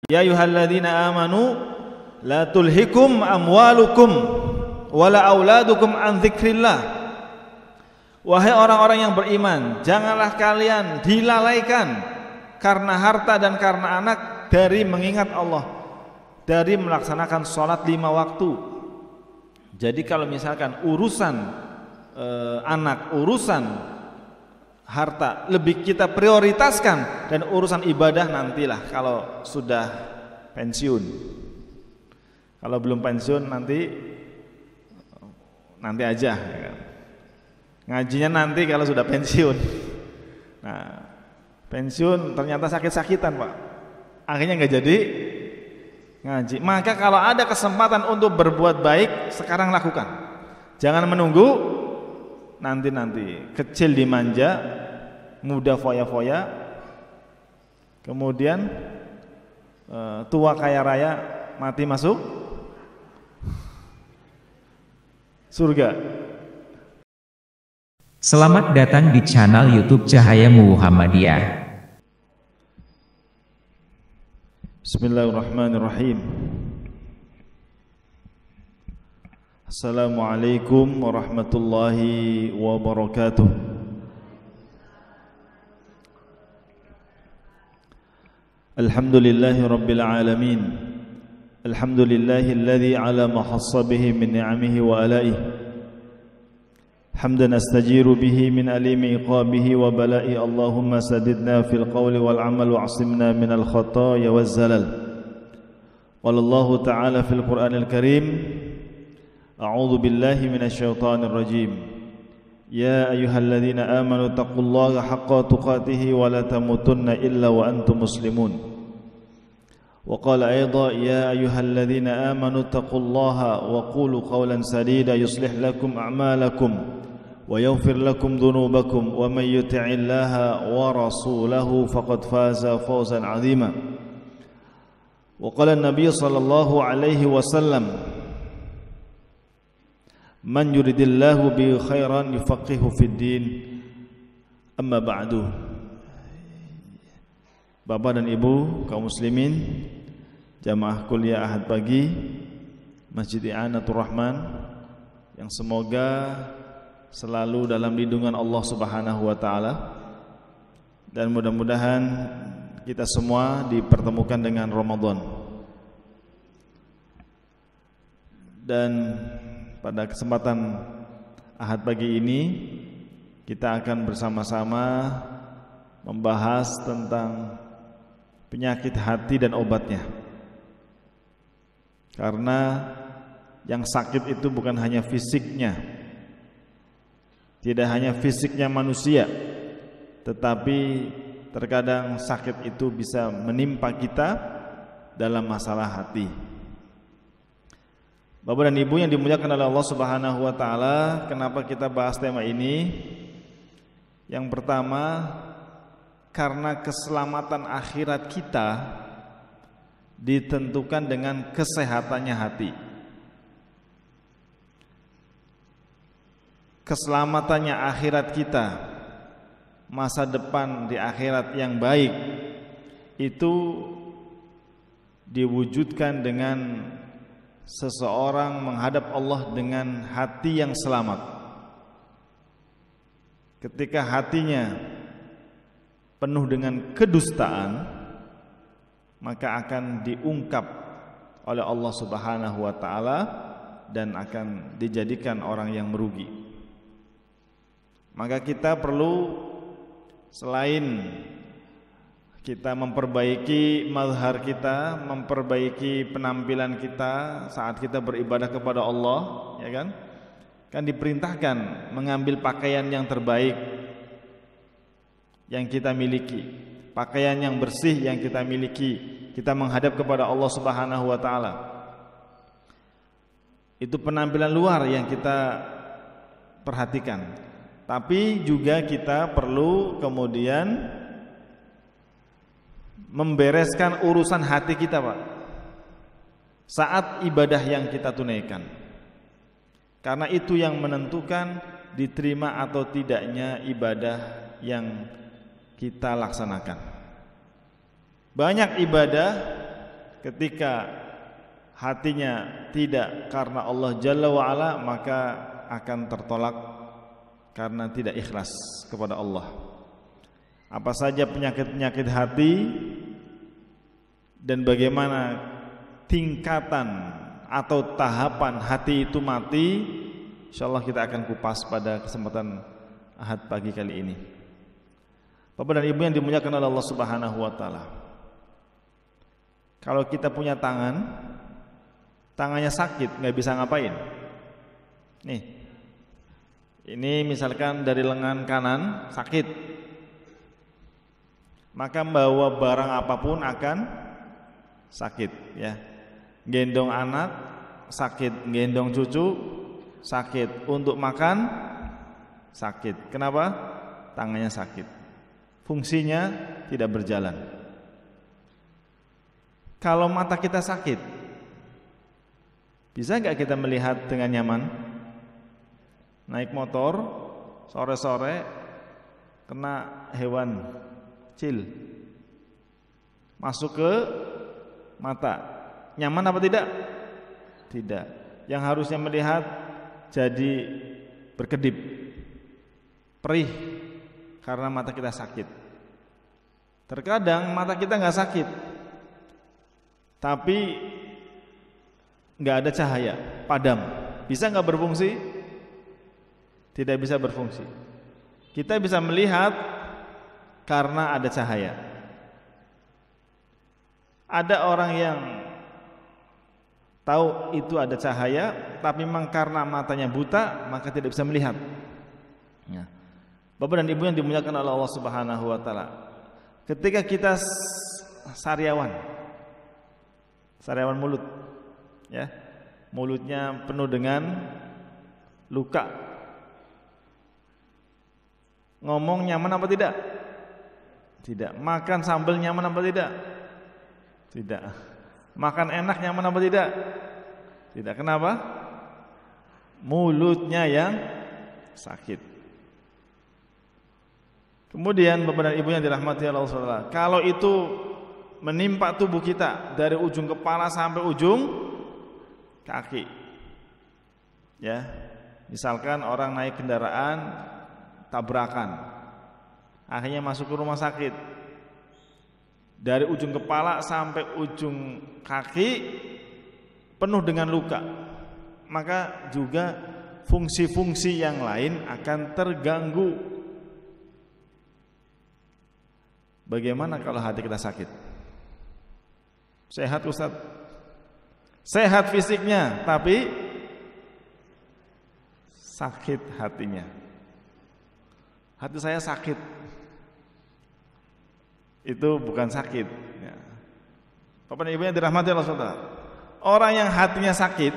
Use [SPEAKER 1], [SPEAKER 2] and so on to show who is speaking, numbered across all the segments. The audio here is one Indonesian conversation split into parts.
[SPEAKER 1] Ya ayyuhalladzina amanu la tulhikum amwalukum wala auladukum an dzikrillah. Wahai orang-orang yang beriman, janganlah kalian dilalaikan karena harta dan karena anak dari mengingat Allah, dari melaksanakan sholat 5 waktu. Jadi kalau misalkan urusan anak, urusan harta lebih kita prioritaskan, dan urusan ibadah nantilah kalau sudah pensiun. Kalau belum pensiun nanti aja ya kan? Ngajinya nanti kalau sudah pensiun. Nah, pensiun ternyata sakit-sakitan Pak, akhirnya nggak jadi ngaji. Maka kalau ada kesempatan untuk berbuat baik, sekarang lakukan, jangan menunggu nanti. Kecil dimanja, muda foya-foya, kemudian tua kaya raya, mati masuk surga.
[SPEAKER 2] Selamat datang di channel YouTube Cahaya Muhammadiyah.
[SPEAKER 1] Bismillahirrahmanirrahim. Assalamualaikum warahmatullahi wabarakatuh. Alhamdulillahi rabbil alamin. Alhamdulillahilladzi ala ma khassa bihi min ni'amihi wa alaihi. Hamdan astajiru bihi min alimi iqabihi wa bala'i. Allahumma sadidna fil qawli wal amal wa'asimna minal khataya waz zalal. Wallahu ta'ala fil Qur'anil Karim, a'udzu billahi minasyaitonir rajim. Ya ayyuhalladzina amanu taqullaha haqqa tuqatih wa la tamutunna illa wa antum muslimun. Wa qala aidan ya ayyuhalladzina amanu taqullaha wa qulu qawlan sadida yuslih lakum a'malakum wa yaghfir lakum dhunubakum wa may yuti'illaha wa rasulahu faqad faza fawzan 'azima. Wa qala an-nabiy sallallahu alaihi wasallam, man yuridillahu bi khairan yufaqihu fid din. Amma ba'du. Bapak dan Ibu kaum muslimin, jamaah kuliah Ahad pagi Masjid I'anatur Rahman, yang semoga selalu dalam lindungan Allah Subhanahu wa taala, dan mudah-mudahan kita semua dipertemukan dengan Ramadan. Dan pada kesempatan Ahad pagi ini kita akan bersama-sama membahas tentang penyakit hati dan obatnya. Karena yang sakit itu bukan hanya fisiknya, tidak hanya fisiknya manusia, tetapi terkadang sakit itu bisa menimpa kita dalam masalah hati. Bapak dan Ibu yang dimuliakan oleh Allah Subhanahu wa taala, kenapa kita bahas tema ini? Yang pertama, karena keselamatan akhirat kita ditentukan dengan kesehatannya hati. Keselamatannya akhirat kita, masa depan di akhirat yang baik, itu diwujudkan dengan seseorang menghadap Allah dengan hati yang selamat. Ketika hatinya penuh dengan kedustaan, maka akan diungkap oleh Allah Subhanahu wa taala dan akan dijadikan orang yang merugi. Maka kita perlu, selain kita memperbaiki mazhar kita, memperbaiki penampilan kita saat kita beribadah kepada Allah, ya kan? Kan diperintahkan mengambil pakaian yang terbaik yang kita miliki, pakaian yang bersih yang kita miliki, kita menghadap kepada Allah Subhanahu wa taala. Itu penampilan luar yang kita perhatikan. Tapi juga kita perlu kemudian membereskan urusan hati kita, Pak, saat ibadah yang kita tunaikan. Karena itu yang menentukan diterima atau tidaknya ibadah yang kita laksanakan. Banyak ibadah ketika hatinya tidak karena Allah Jalla wa'ala, maka akan tertolak karena tidak ikhlas kepada Allah. Apa saja penyakit-penyakit hati dan bagaimana tingkatan atau tahapan hati itu mati, insyaallah kita akan kupas pada kesempatan Ahad pagi kali ini. Bapak dan Ibu yang dimuliakan oleh Allah Subhanahu wa taala. Kalau kita punya tangannya sakit, nggak bisa ngapain. Nih, ini misalkan dari lengan kanan sakit, maka membawa barang apapun akan sakit, ya. Gendong anak sakit, gendong cucu sakit, untuk makan sakit. Kenapa? Tangannya sakit, fungsinya tidak berjalan. Kalau mata kita sakit, bisa nggak kita melihat dengan nyaman? Naik motor sore-sore kena hewan kecil masuk ke mata, nyaman apa tidak? Tidak. Yang harusnya melihat jadi berkedip, perih karena mata kita sakit. Terkadang mata kita nggak sakit, tapi nggak ada cahaya, padam. Bisa nggak berfungsi? Tidak bisa berfungsi. Kita bisa melihat karena ada cahaya. Ada orang yang tahu itu ada cahaya, tapi memang karena matanya buta, maka tidak bisa melihat. Ya. Bapak dan Ibu yang dimuliakan oleh Allah Subhanahu wa taala, ketika kita sariawan mulut, ya, mulutnya penuh dengan luka, ngomong nyaman apa tidak? Tidak. Makan sambal nyaman apa tidak? Tidak. Makan enak nyaman apa tidak? Tidak. Kenapa? Mulutnya yang sakit. Kemudian Bapak dan Ibu yang dirahmati Allah SWT, kalau itu menimpa tubuh kita dari ujung kepala sampai ujung kaki, ya, misalkan orang naik kendaraan tabrakan, akhirnya masuk ke rumah sakit, dari ujung kepala sampai ujung kaki penuh dengan luka, maka juga fungsi-fungsi yang lain akan terganggu. Bagaimana kalau hati kita sakit? Sehat Ustaz, sehat fisiknya, tapi sakit hatinya. Hati saya sakit, itu bukan sakit, ya. Bapak dan Ibu yang dirahmati Allah SWT, orang yang hatinya sakit,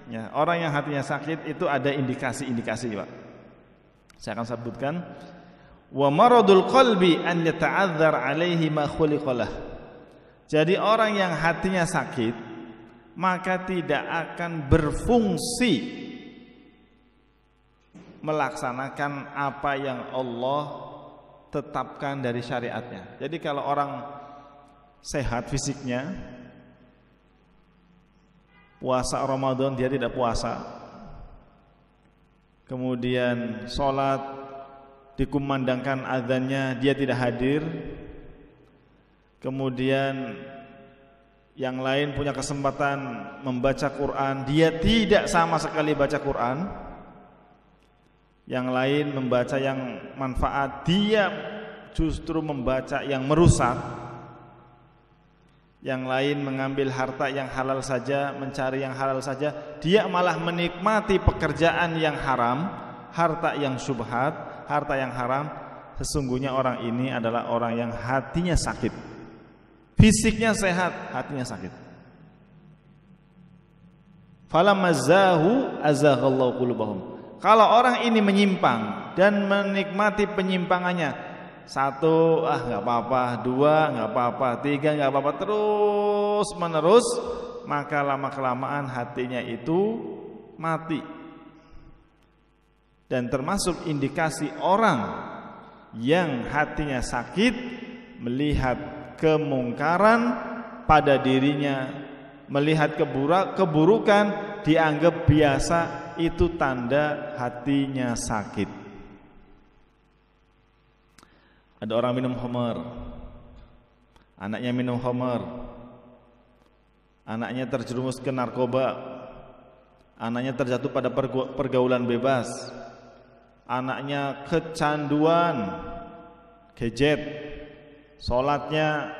[SPEAKER 1] ya, orang yang hatinya sakit itu ada indikasi-indikasi, Pak. Saya akan sebutkan. Wa maradul qalbi an yata'adzar alaihi ma khuliqalah. Jadi orang yang hatinya sakit, maka tidak akan berfungsi melaksanakan apa yang Allah tetapkan dari syariatnya. Jadi kalau orang sehat fisiknya, puasa Ramadan dia tidak puasa, kemudian sholat dikumandangkan azannya dia tidak hadir, kemudian yang lain punya kesempatan membaca Quran, dia tidak sama sekali baca Quran, yang lain membaca yang manfaat, dia justru membaca yang merusak, yang lain mengambil harta yang halal saja, mencari yang halal saja, dia malah menikmati pekerjaan yang haram, harta yang syubhat, harta yang haram. Sesungguhnya orang ini adalah orang yang hatinya sakit. Fisiknya sehat, hatinya sakit. Falamazzahu azaghallahu qulubahum. Kalau orang ini menyimpang dan menikmati penyimpangannya, satu, nggak apa-apa, dua, nggak apa-apa, tiga, nggak apa-apa, terus menerus, maka lama-kelamaan hatinya itu mati. Dan termasuk indikasi orang yang hatinya sakit melihat kemungkaran, pada dirinya, melihat keburukan dianggap biasa, itu tanda hatinya sakit. Ada orang minum khamar, anaknya minum khamar, anaknya terjerumus ke narkoba, anaknya terjatuh pada pergaulan bebas, anaknya kecanduan gadget, sholatnya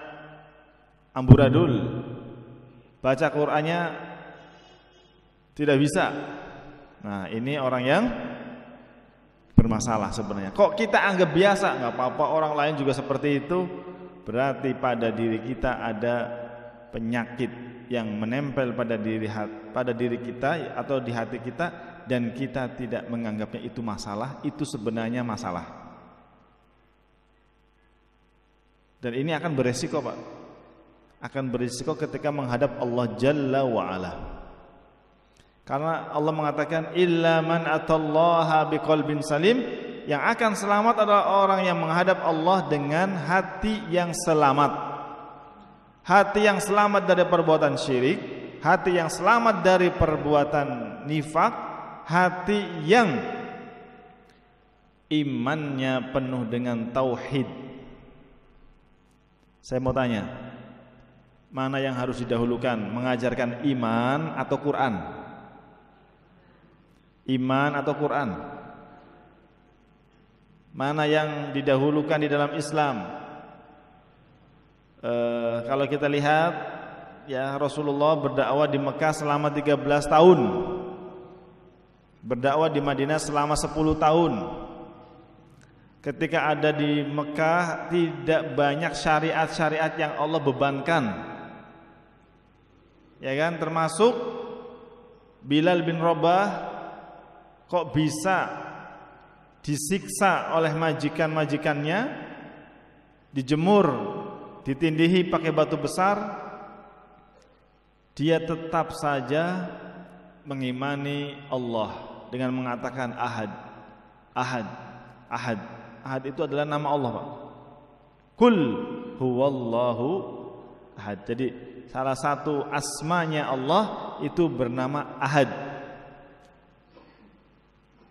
[SPEAKER 1] amburadul, baca Qur'annya tidak bisa. Nah, ini orang yang bermasalah sebenarnya. Kok kita anggap biasa? Nggak apa-apa, orang lain juga seperti itu. Berarti pada diri kita ada penyakit yang menempel pada diri kita atau di hati kita, dan kita tidak menganggapnya itu masalah. Itu sebenarnya masalah. Dan ini akan beresiko, Pak. Akan beresiko ketika menghadap Allah Jalla wa'ala. Karena Allah mengatakan illa man atallaha biqalbin salim, yang akan selamat adalah orang yang menghadap Allah dengan hati yang selamat. Hati yang selamat dari perbuatan syirik, hati yang selamat dari perbuatan nifak, hati yang imannya penuh dengan tauhid. Saya mau tanya, mana yang harus didahulukan, mengajarkan iman atau Quran? Iman atau Quran? Mana yang didahulukan di dalam Islam? Kalau kita lihat, ya, Rasulullah berdakwah di Mekah selama 13 tahun, berdakwah di Madinah selama 10 tahun. Ketika ada di Mekah tidak banyak syariat-syariat yang Allah bebankan, ya kan, termasuk Bilal bin Rabah kok bisa disiksa oleh majikan-majikannya, dijemur, ditindihi pakai batu besar, dia tetap saja mengimani Allah dengan mengatakan ahad, ahad, ahad. Ahad itu adalah nama Allah, Pak. Kul huwallahu ahad. Jadi salah satu asmanya Allah itu bernama Ahad,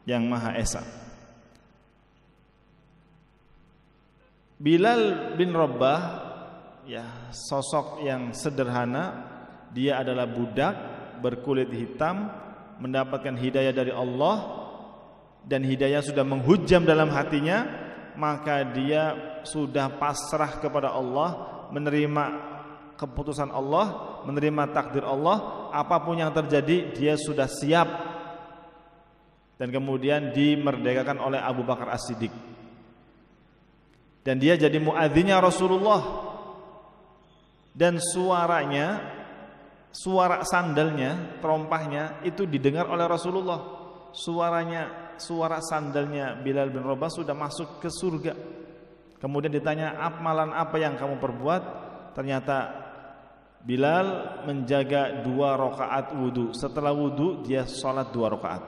[SPEAKER 1] yang Maha Esa. Bilal bin Rabah, ya, sosok yang sederhana. Dia adalah budak berkulit hitam, mendapatkan hidayah dari Allah, dan hidayah sudah menghujam dalam hatinya, maka dia sudah pasrah kepada Allah, menerima keputusan Allah, menerima takdir Allah. Apapun yang terjadi dia sudah siap. Dan kemudian dimerdekakan oleh Abu Bakar As-Siddiq, dan dia jadi muadzinnya Rasulullah. Dan suaranya, suara sandalnya, terompahnya itu didengar oleh Rasulullah. Suara sandalnya Bilal bin Rabah sudah masuk ke surga. Kemudian ditanya, amalan apa yang kamu perbuat? Ternyata Bilal menjaga 2 rakaat wudu. Setelah wudu dia sholat 2 rakaat.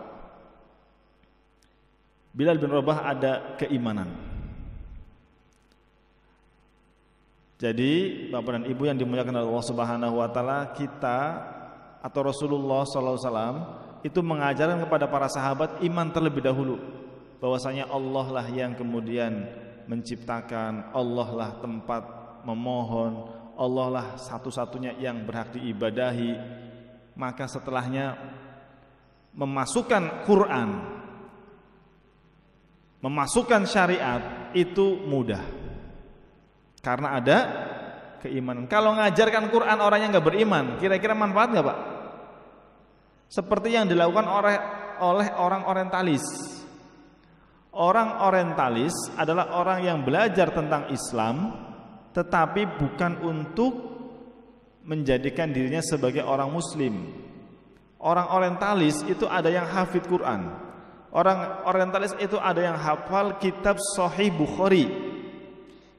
[SPEAKER 1] Bilal bin Rabah ada keimanan. Jadi Bapak dan Ibu yang dimuliakan oleh Allah Subhanahu wa taala, kita atau Rasulullah sallallahu alaihi wasallam itu mengajarkan kepada para sahabat iman terlebih dahulu, bahwasanya Allah lah yang kemudian menciptakan, Allah lah tempat memohon, Allah lah satu-satunya yang berhak diibadahi. Maka setelahnya memasukkan Quran, memasukkan syariat itu mudah, karena ada keimanan. Kalau ngajarkan Quran orang yang nggak beriman, kira-kira manfaat nggak, Pak? Seperti yang dilakukan oleh orang orientalis. Orang orientalis adalah orang yang belajar tentang Islam, tetapi bukan untuk menjadikan dirinya sebagai orang Muslim. Orang orientalis itu ada yang hafid Quran. Orang orientalis itu ada yang hafal kitab Sahih Bukhari.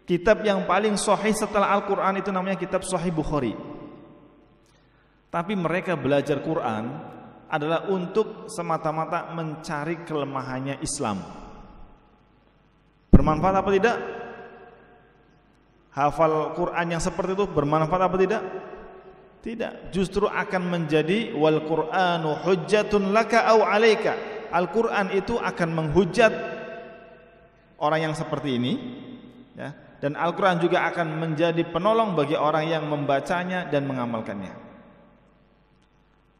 [SPEAKER 1] Kitab yang paling sahih setelah Al-Quran itu namanya kitab Sahih Bukhari. Tapi mereka belajar Quran adalah untuk semata-mata mencari kelemahannya Islam. Bermanfaat apa tidak? Hafal Quran yang seperti itu bermanfaat apa tidak? Tidak, justru akan menjadi wal Qur'anu hujjatun laka au 'alaika. Al-Qur'an itu akan menghujat orang yang seperti ini, ya. Dan Al-Qur'an juga akan menjadi penolong bagi orang yang membacanya dan mengamalkannya.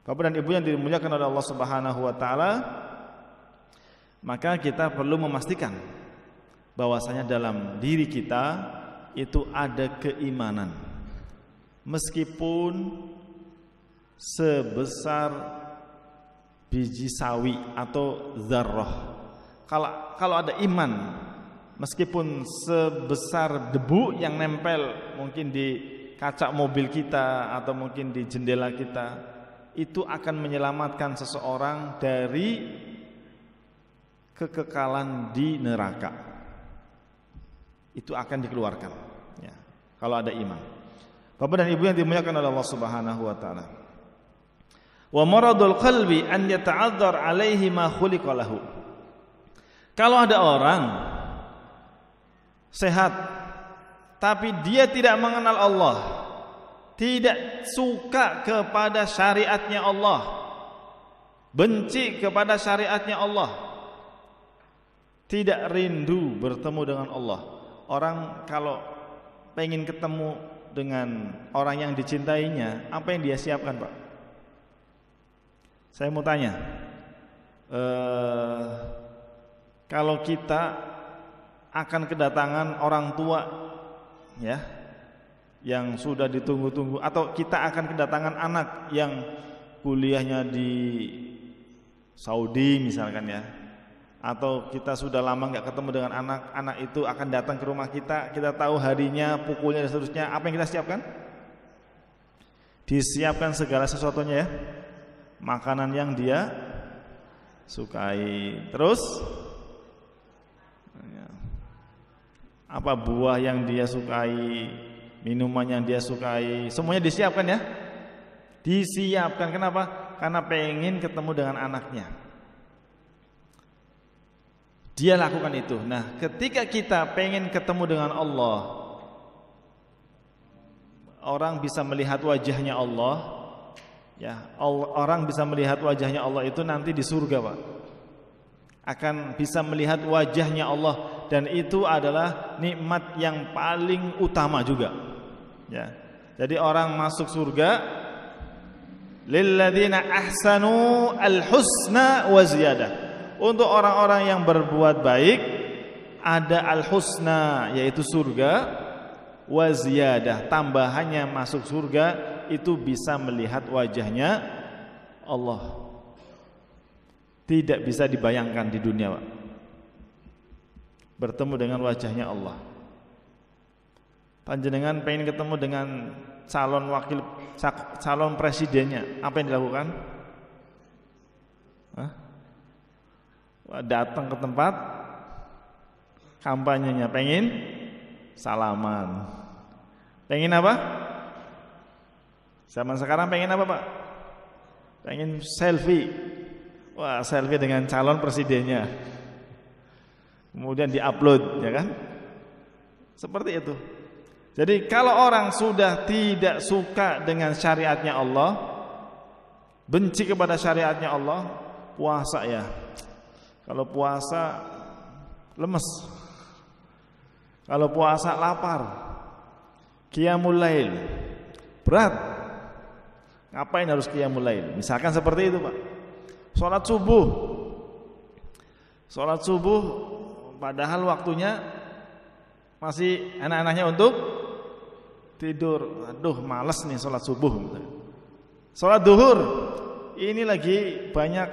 [SPEAKER 1] Bapak dan Ibu yang dimuliakan oleh Allah Subhanahu wa taala, maka kita perlu memastikan bahwasanya dalam diri kita itu ada keimanan. Meskipun sebesar biji sawi atau zarrah, kalau ada iman, meskipun sebesar debu yang nempel mungkin di kaca mobil kita atau mungkin di jendela kita, itu akan menyelamatkan seseorang dari kekekalan di neraka. Itu akan dikeluarkan, ya, kalau ada iman. Bapak dan Ibu yang dimuliakan oleh Allah Subhanahu wa taala. Wa maradul qalbi an yata'adzar alaihi ma khuliqa lahu. Kalau ada orang sehat tapi dia tidak mengenal Allah, tidak suka kepada syariatnya Allah, benci kepada syariatnya Allah, tidak rindu bertemu dengan Allah. Orang kalau pengen ketemu dengan orang yang dicintainya, apa yang dia siapkan, Pak? Saya mau tanya, kalau kita akan kedatangan orang tua, ya, yang sudah ditunggu-tunggu, atau kita akan kedatangan anak yang kuliahnya di Saudi misalkan, ya, atau kita sudah lama nggak ketemu dengan anak itu akan datang ke rumah kita tahu harinya, pukulnya dan seterusnya, apa yang kita siapkan? Disiapkan segala sesuatunya, ya, makanan yang dia sukai, terus apa buah yang dia sukai, minuman yang dia sukai, semuanya disiapkan, ya, disiapkan. Kenapa? Karena pengen ketemu dengan anaknya. Dia lakukan itu. Nah, ketika kita pengen ketemu dengan Allah, orang bisa melihat wajahnya Allah, ya, orang bisa melihat wajahnya Allah itu nanti di surga, Pak. Akan bisa melihat wajahnya Allah, dan itu adalah nikmat yang paling utama juga, ya. Jadi orang masuk surga, lilladzina ahsanu al-husna wa ziyadah. Untuk orang-orang yang berbuat baik ada al-husna, yaitu surga, wa ziyadah, tambahannya masuk surga itu bisa melihat wajahnya Allah. Tidak bisa dibayangkan di dunia, Pak, bertemu dengan wajahnya Allah. Panjenengan pengen ketemu dengan calon presidennya, apa yang dilakukan? Datang ke tempat kampanyenya, pengen salaman. Pengen apa? Zaman sekarang pengen apa, Pak? Pengen selfie. Wah, selfie dengan calon presidennya, kemudian diupload, ya kan? Seperti itu. Jadi kalau orang sudah tidak suka dengan syariatnya Allah, benci kepada syariatnya Allah, puasa, ya, kalau puasa lemes, kalau puasa lapar, qiyamul lail berat. Ngapain harus qiyamul lail? Misalkan seperti itu, Pak. Sholat subuh padahal waktunya masih anak-anaknya untuk tidur. Aduh, males nih sholat subuh. Sholat duhur, ini lagi banyak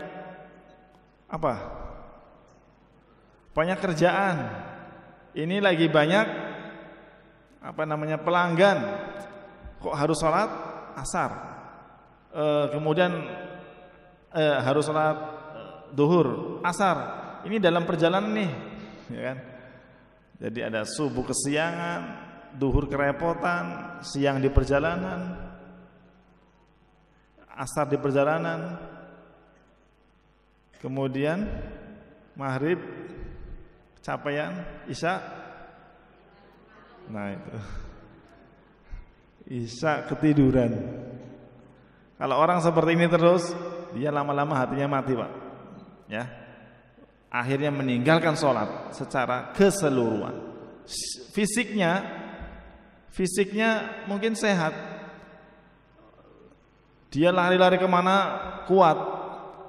[SPEAKER 1] apa? Banyak kerjaan. Ini lagi banyak pelanggan. Kok harus sholat asar? Kemudian harus sholat duhur, asar. Ini dalam perjalanan nih, ya kan? Jadi ada subuh kesiangan, duhur kerepotan, siang di perjalanan, asar di perjalanan, kemudian maghrib capaian, isya. Nah itu, isya ketiduran. Kalau orang seperti ini terus, dia lama-lama hatinya mati, Pak. Ya. Akhirnya meninggalkan sholat secara keseluruhan. Fisiknya mungkin sehat. Dia lari-lari kemana kuat,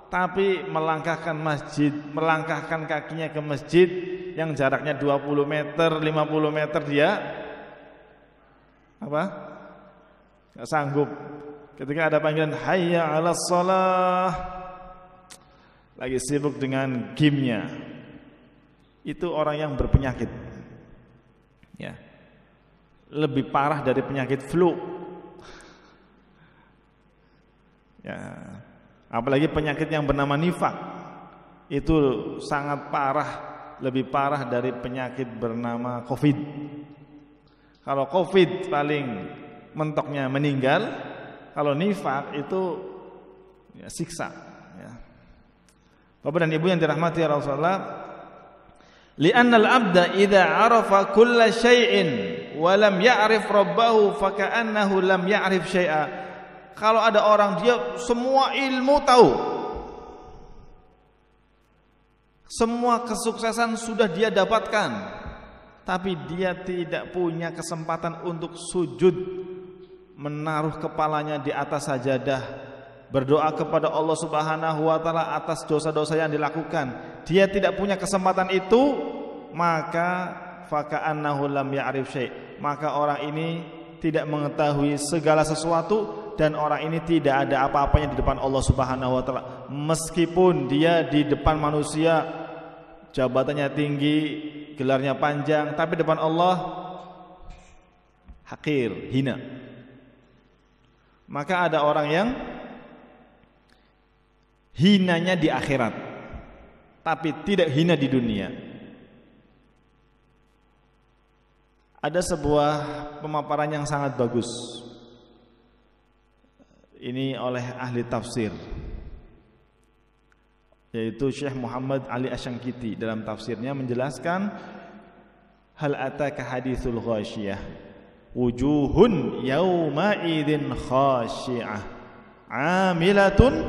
[SPEAKER 1] tapi melangkahkan kakinya ke masjid yang jaraknya 20 meter, 50 meter dia apa? Gak sanggup. Ketika ada panggilan hayya 'alas shalah, lagi sibuk dengan gamenya, itu orang yang berpenyakit. Ya. Lebih parah dari penyakit flu. Ya. Apalagi penyakit yang bernama nifak. Itu sangat parah, lebih parah dari penyakit bernama Covid. Kalau Covid paling mentoknya meninggal, kalau nifak itu ya, siksa. Ya. Bapak dan Ibu yang dirahmati Rasulullah, li'annal abda idza arafa kulla syai'in wa lam ya'rif rabbahu faka'annahu lam ya'rif syai'a. Kalau ada orang dia semua ilmu tahu, semua kesuksesan sudah dia dapatkan, tapi dia tidak punya kesempatan untuk sujud, menaruh kepalanya di atas sajadah, berdoa kepada Allah Subhanahu wa taala atas dosa-dosa yang dilakukan. Dia tidak punya kesempatan itu, maka faka'annahu lam ya'rif syai'. Maka orang ini tidak mengetahui segala sesuatu, dan orang ini tidak ada apa-apanya di depan Allah Subhanahu wa taala. Meskipun dia di depan manusia jabatannya tinggi, gelarnya panjang, tapi depan Allah hakir, hina. Maka ada orang yang hinanya di akhirat, tapi tidak hina di dunia. Ada sebuah pemaparan yang sangat bagus. Ini oleh ahli tafsir, yaitu Syekh Muhammad Ali Asyangkiti dalam tafsirnya menjelaskan, hal ataka hadithul ghasyiyah wujuhun yawma idzin khasyi'ah amilatun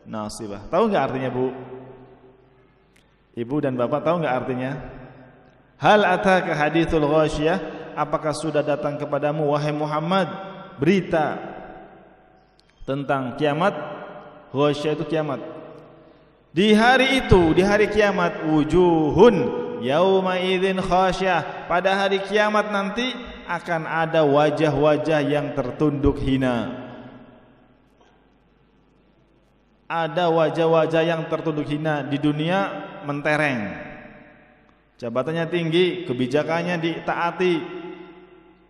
[SPEAKER 1] nasibah. Tahu enggak artinya, Bu? Ibu dan Bapak tahu enggak artinya? Hal ataka hadithul ghasyiyah, apakah sudah datang kepadamu wahai Muhammad berita tentang kiamat? Ghasyiyah itu kiamat. Di hari itu, di hari kiamat, wujuhun yauma idzin khasyah, pada hari kiamat nanti akan ada wajah-wajah yang tertunduk hina. Ada wajah-wajah yang tertunduk hina. Di dunia mentereng, jabatannya tinggi, kebijakannya ditaati,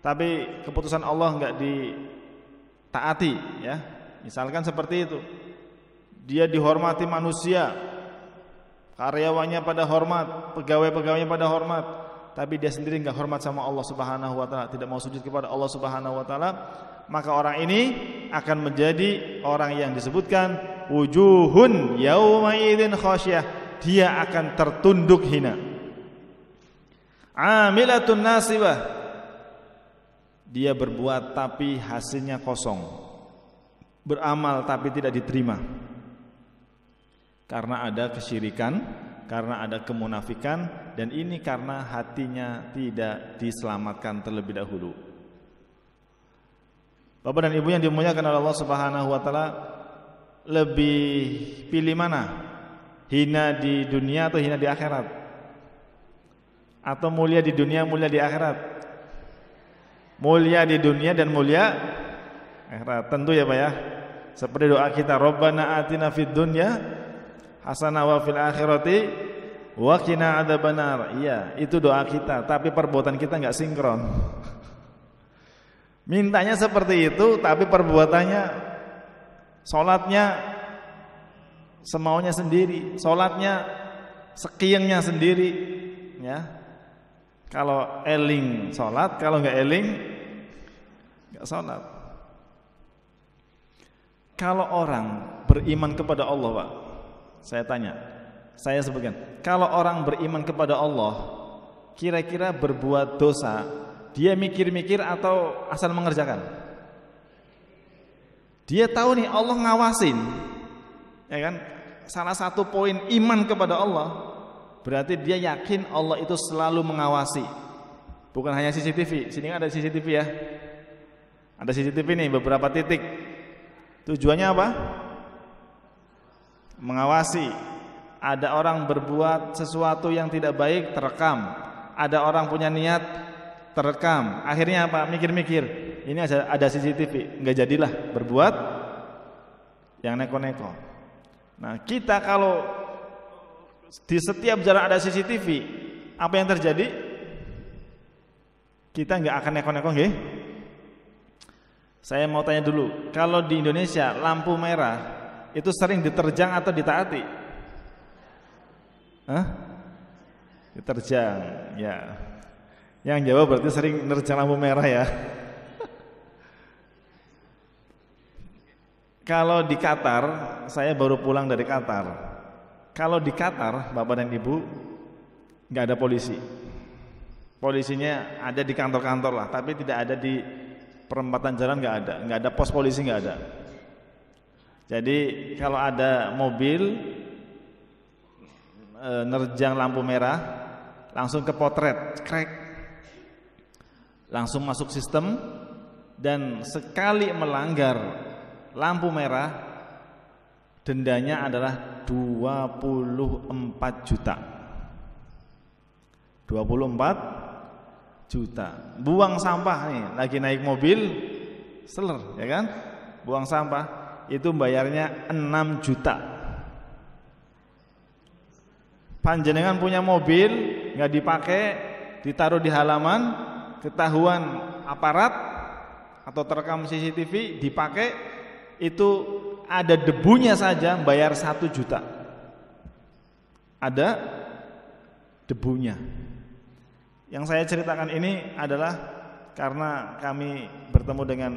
[SPEAKER 1] tapi keputusan Allah enggak ditaati, ya. Misalkan seperti itu. Dia dihormati manusia, karyawannya pada hormat, pegawai-pegawainya pada hormat, tapi dia sendiri enggak hormat sama Allah Subhanahu wa taala, tidak mau sujud kepada Allah Subhanahu wa taala. Maka orang ini akan menjadi orang yang disebutkan wujuhun yauma idzin khasyah, dia akan tertunduk hina. Amilatun nasibah, dia berbuat tapi hasilnya kosong, beramal tapi tidak diterima, karena ada kesyirikan, karena ada kemunafikan, dan ini karena hatinya tidak diselamatkan terlebih dahulu. Bapak dan Ibu yang dimuliakan oleh Allah Subhanahu wa taala, lebih pilih mana? Hina di dunia atau hina di akhirat? Atau mulia di dunia, mulia di akhirat? Mulia di dunia dan mulia akhirat, tentu ya Pak ya. Seperti doa kita, Rabbana atina fid dunya hasanah wa fil akhirati wa qina adzabannar. Iya, itu doa kita, tapi perbuatan kita enggak sinkron. Mintanya seperti itu, tapi perbuatannya, salatnya semaunya sendiri, salatnya sekiyengnya sendiri, ya. Kalau eling salat, kalau enggak eling enggak salat. Kalau orang beriman kepada Allah, Pak, saya tanya, saya sebutkan, kalau orang beriman kepada Allah, kira-kira berbuat dosa, dia mikir-mikir atau asal mengerjakan? Dia tahu nih Allah ngawasin. Ya kan? Salah satu poin iman kepada Allah berarti dia yakin Allah itu selalu mengawasi. Bukan hanya CCTV. Sini ada CCTV ya. Ada CCTV nih beberapa titik. Tujuannya apa? Mengawasi. Ada orang berbuat sesuatu yang tidak baik, terekam. Ada orang punya niat, terekam. Akhirnya apa? Mikir-mikir. Ini ada CCTV, enggak jadilah berbuat yang neko-neko. Nah, kita kalau di setiap jalan ada CCTV, apa yang terjadi? Kita enggak akan neko-neko, nggih? Saya mau tanya dulu, kalau di Indonesia lampu merah itu sering diterjang atau ditaati? Hah? Diterjang, ya. Yang jawab berarti sering nerjang lampu merah ya. Kalau di Qatar, saya baru pulang dari Qatar. Kalau di Qatar, Bapak dan Ibu, nggak ada polisi. Polisinya ada di kantor-kantor lah, tapi tidak ada di perempatan jalan, nggak ada pos polisi, nggak ada. Jadi kalau ada mobil nerjang lampu merah, langsung ke potret, krek, langsung masuk sistem, dan sekali melanggar lampu merah, dendanya adalah 24 juta. 24 juta. Buang sampah nih, lagi naik mobil, seler, ya kan? Buang sampah, itu bayarnya 6 juta. Panjenengan punya mobil, nggak dipakai, ditaruh di halaman, ketahuan aparat atau terekam CCTV, dipakai, itu ada debunya saja bayar 1 juta. Ada debunya. Yang saya ceritakan ini adalah karena kami bertemu dengan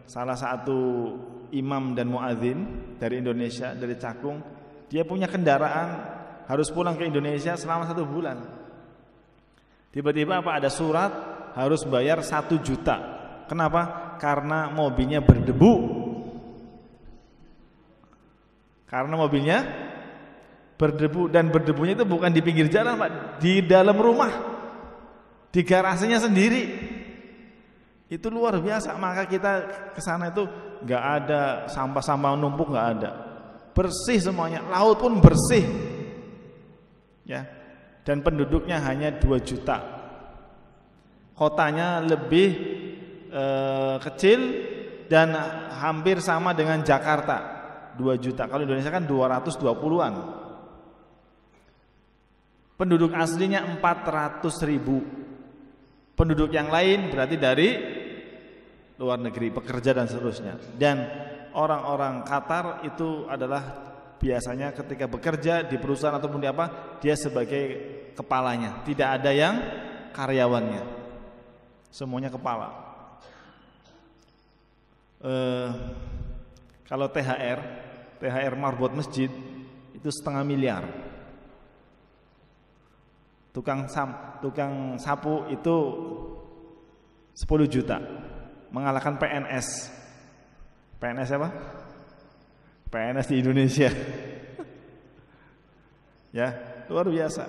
[SPEAKER 1] salah satu imam dan muadzin dari Indonesia, dari Cakung. Dia punya kendaraan, harus pulang ke Indonesia selama 1 bulan. Tiba-tiba apa, ada surat harus bayar 1 juta. Kenapa? Karena mobilnya berdebu. Karena mobilnya berdebu, dan berdebunya itu bukan di pinggir jalan, Pak, di dalam rumah, di garasinya sendiri. Itu luar biasa. Maka kita ke sana itu nggak ada sampah-sampah numpuk, nggak ada. Bersih semuanya, laut pun bersih. Ya. Dan penduduknya hanya 2 juta. Kotanya lebih kecil dan hampir sama dengan Jakarta. 2 juta. Kalau Indonesia kan 220-an. Penduduk aslinya 400.000. Penduduk yang lain berarti dari luar negeri, pekerja dan seterusnya. Dan orang-orang Qatar itu adalah biasanya ketika bekerja di perusahaan ataupun di apa, dia sebagai kepalanya. Tidak ada yang karyawannya. Semuanya kepala. Kalau THR marbot masjid itu 0,5 miliar. Tukang sapu itu 10 juta. Mengalahkan PNS. PNS apa? PNS di Indonesia. Ya, luar biasa.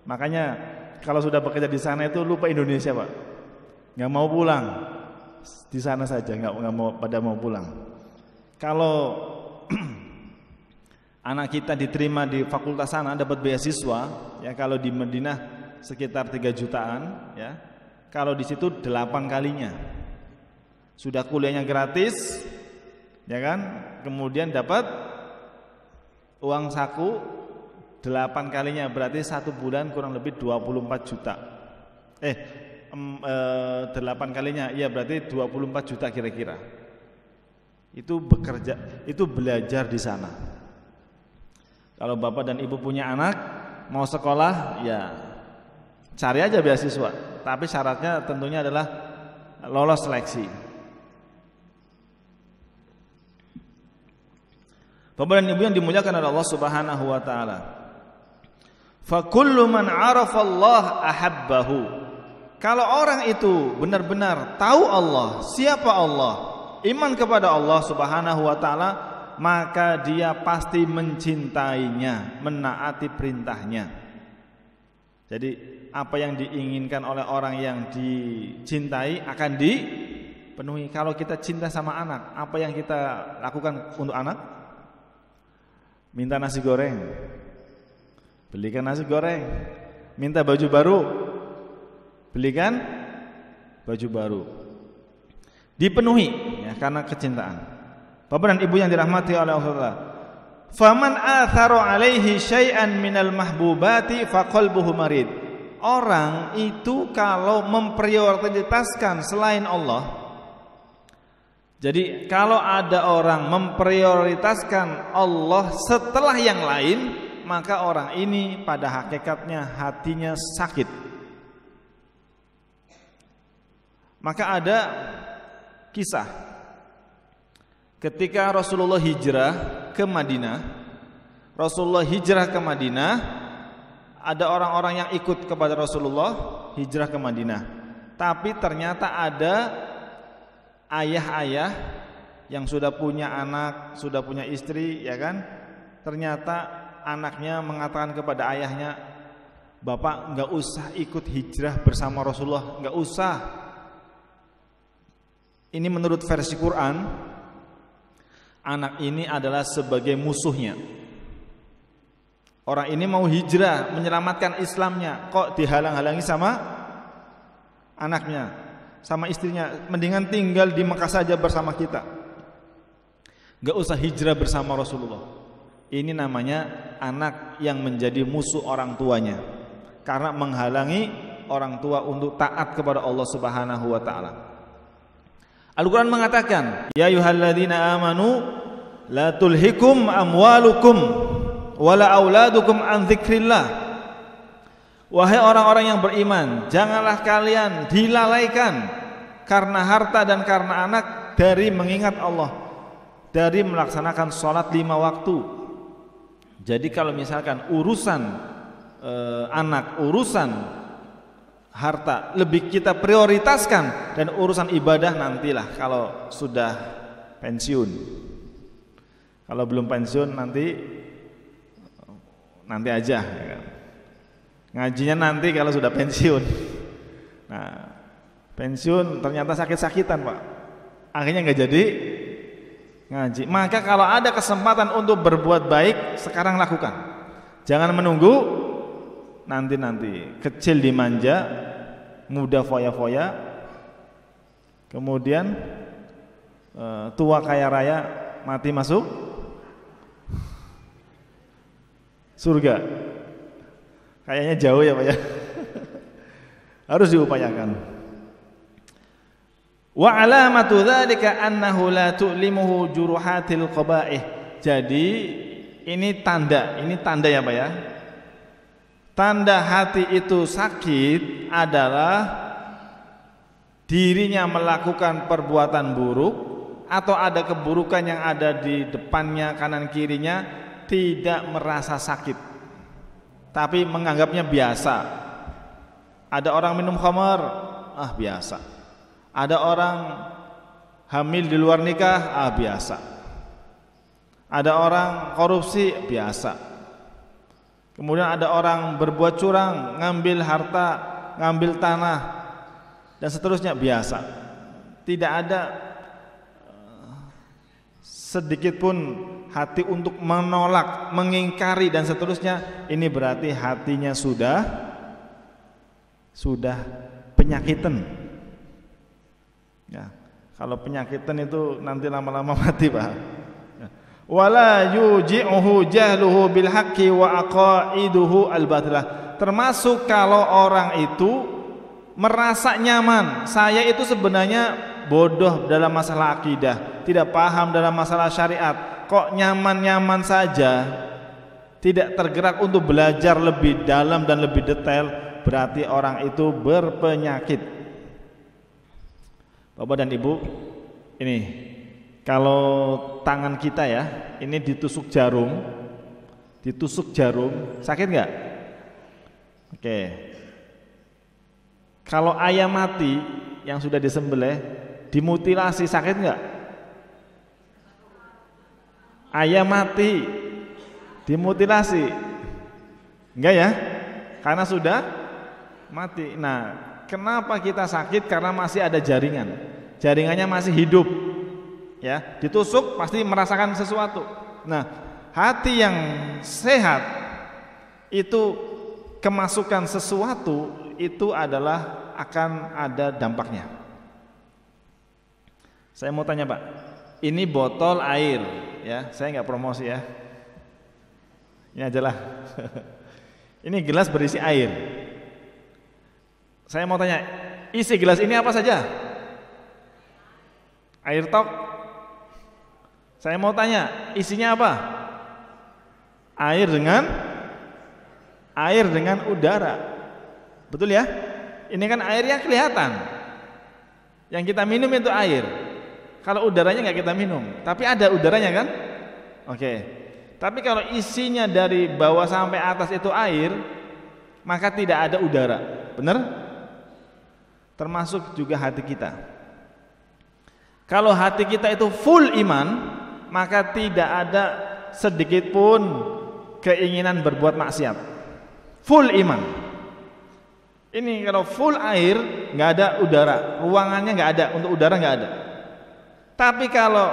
[SPEAKER 1] Makanya kalau sudah bekerja di sana itu lupa Indonesia, Pak. Nggak mau pulang. Di sana saja, nggak mau pulang. Kalau anak kita diterima di fakultas sana, dapat beasiswa, ya, kalau di Madinah sekitar 3 jutaan, ya. Kalau di situ 8 kalinya. Sudah kuliahnya gratis, ya kan? Kemudian dapat uang saku 8 kalinya, berarti 1 bulan kurang lebih 24 juta. 8 kalinya, ya berarti 24 juta kira-kira. Itu bekerja, itu belajar di sana. Kalau Bapak dan Ibu punya anak mau sekolah, ya cari aja beasiswa. Tapi syaratnya tentunya adalah lolos seleksi. Bapak dan Ibu yang dimuliakan oleh Allah Subhanahu wa taala. Fa kullu man 'arafa Allah ahabbahu. Kalau orang itu benar-benar tahu Allah, siapa Allah, iman kepada Allah Subhanahu wa taala, maka dia pasti mencintainya, menaati perintahnya. Jadi apa yang diinginkan oleh orang yang dicintai akan dipenuhi. Kalau kita cinta sama anak, apa yang kita lakukan untuk anak? Minta nasi goreng, belikan nasi goreng. Minta baju baru, belikan baju baru. Dipenuhi ya, karena kecintaan. Bapak dan Ibu yang dirahmati oleh Allah. Faman atharu alaihi syai'an minal mahbubati faqalbuhu marid. Orang itu kalau memprioritaskan selain Allah. Jadi kalau ada orang memprioritaskan Allah setelah yang lain, maka orang ini pada hakikatnya hatinya sakit. Maka ada kisah ketika Rasulullah hijrah ke Madinah, ada orang-orang yang ikut kepada Rasulullah hijrah ke Madinah. Tapi ternyata ada ayah-ayah yang sudah punya anak, sudah punya istri, ya kan? Ternyata anaknya mengatakan kepada ayahnya, "Bapak enggak usah ikut hijrah bersama Rasulullah, enggak usah." Ini menurut versi Quran. Anak ini adalah sebagai musuhnya. Orang ini mau hijrah menyelamatkan Islamnya, kok dihalang-halangi sama anaknya, sama istrinya. Mendingan tinggal di Mekah saja bersama kita, gak usah hijrah bersama Rasulullah. Ini namanya anak yang menjadi musuh orang tuanya, karena menghalangi orang tua untuk taat kepada Allah Subhanahu wa ta'ala. Al-Quran mengatakan, ya ayyuhalladzina amanu la tulhikum amwalukum wala auladukum an dzikrillah. Wahai orang-orang yang beriman, janganlah kalian dilalaikan karena harta dan karena anak dari mengingat Allah, dari melaksanakan sholat 5 waktu. Jadi kalau misalkan urusan anak, urusan harta lebih kita prioritaskan, dan urusan ibadah nantilah kalau sudah pensiun. Kalau belum pensiun nanti aja ya kan? Ngajinya nanti kalau sudah pensiun. Nah, pensiun ternyata sakit-sakitan Pak, akhirnya nggak jadi ngaji. Maka kalau ada kesempatan untuk berbuat baik, sekarang lakukan, jangan menunggu nanti. Kecil dimanja, muda foya-foya, kemudian tua kaya raya, mati masuk surga. Kayaknya jauh ya Pak ya. Harus diupayakan. Wa alamatu dzalika annahu la tu'limuhu juruhatil qaba'ih. Jadi ini tanda ya Pak ya. Tanda hati itu sakit adalah dirinya melakukan perbuatan buruk atau ada keburukan yang ada di depannya, kanan kirinya, tidak merasa sakit, tapi menganggapnya biasa. Ada orang minum khamar, biasa. Ada orang hamil di luar nikah, biasa. Ada orang korupsi, biasa. Kemudian ada orang berbuat curang, ngambil harta, ngambil tanah, dan seterusnya, biasa. Tidak ada sedikit pun hati untuk menolak, mengingkari, dan seterusnya. Ini berarti hatinya sudah penyakitan. Ya, kalau penyakitan itu nanti lama-lama mati Pak. Wala yuji'uhu jahluhu bil haqqi wa aqaiduhu al batilah. Termasuk kalau orang itu merasa nyaman, saya itu sebenarnya bodoh dalam masalah akidah, tidak paham dalam masalah syariat, kok nyaman-nyaman saja, tidak tergerak untuk belajar lebih dalam dan lebih detail, berarti orang itu berpenyakit. Bapak dan Ibu, ini kalau tangan kita ya, ini ditusuk jarum, sakit nggak? Oke. Kalau ayam mati yang sudah disembelih, dimutilasi, sakit nggak? ayam mati, dimutilasi. Enggak ya? Karena sudah mati. Nah, kenapa kita sakit? Karena masih ada jaringan. Jaringannya masih hidup. Ya, ditusuk pasti merasakan sesuatu. Nah, hati yang sehat itu kemasukan sesuatu itu adalah akan ada dampaknya. Saya mau tanya Pak, ini botol air, ya, saya nggak promosi ya, ini aja lah. Ini gelas berisi air. Saya mau tanya, isi gelas ini apa saja? Air tok. Saya mau tanya, isinya apa? Air dengan udara. Betul ya? Ini kan airnya kelihatan. Yang kita minum itu air. Kalau udaranya nggak kita minum, tapi ada udaranya kan? Oke. Tapi kalau isinya dari bawah sampai atas itu air, maka tidak ada udara. Benar? Termasuk juga hati kita. Kalau hati kita itu full iman, maka tidak ada sedikit pun keinginan berbuat maksiat. Full iman. Ini kalau full air, nggak ada udara, ruangannya nggak ada, untuk udara nggak ada. Tapi kalau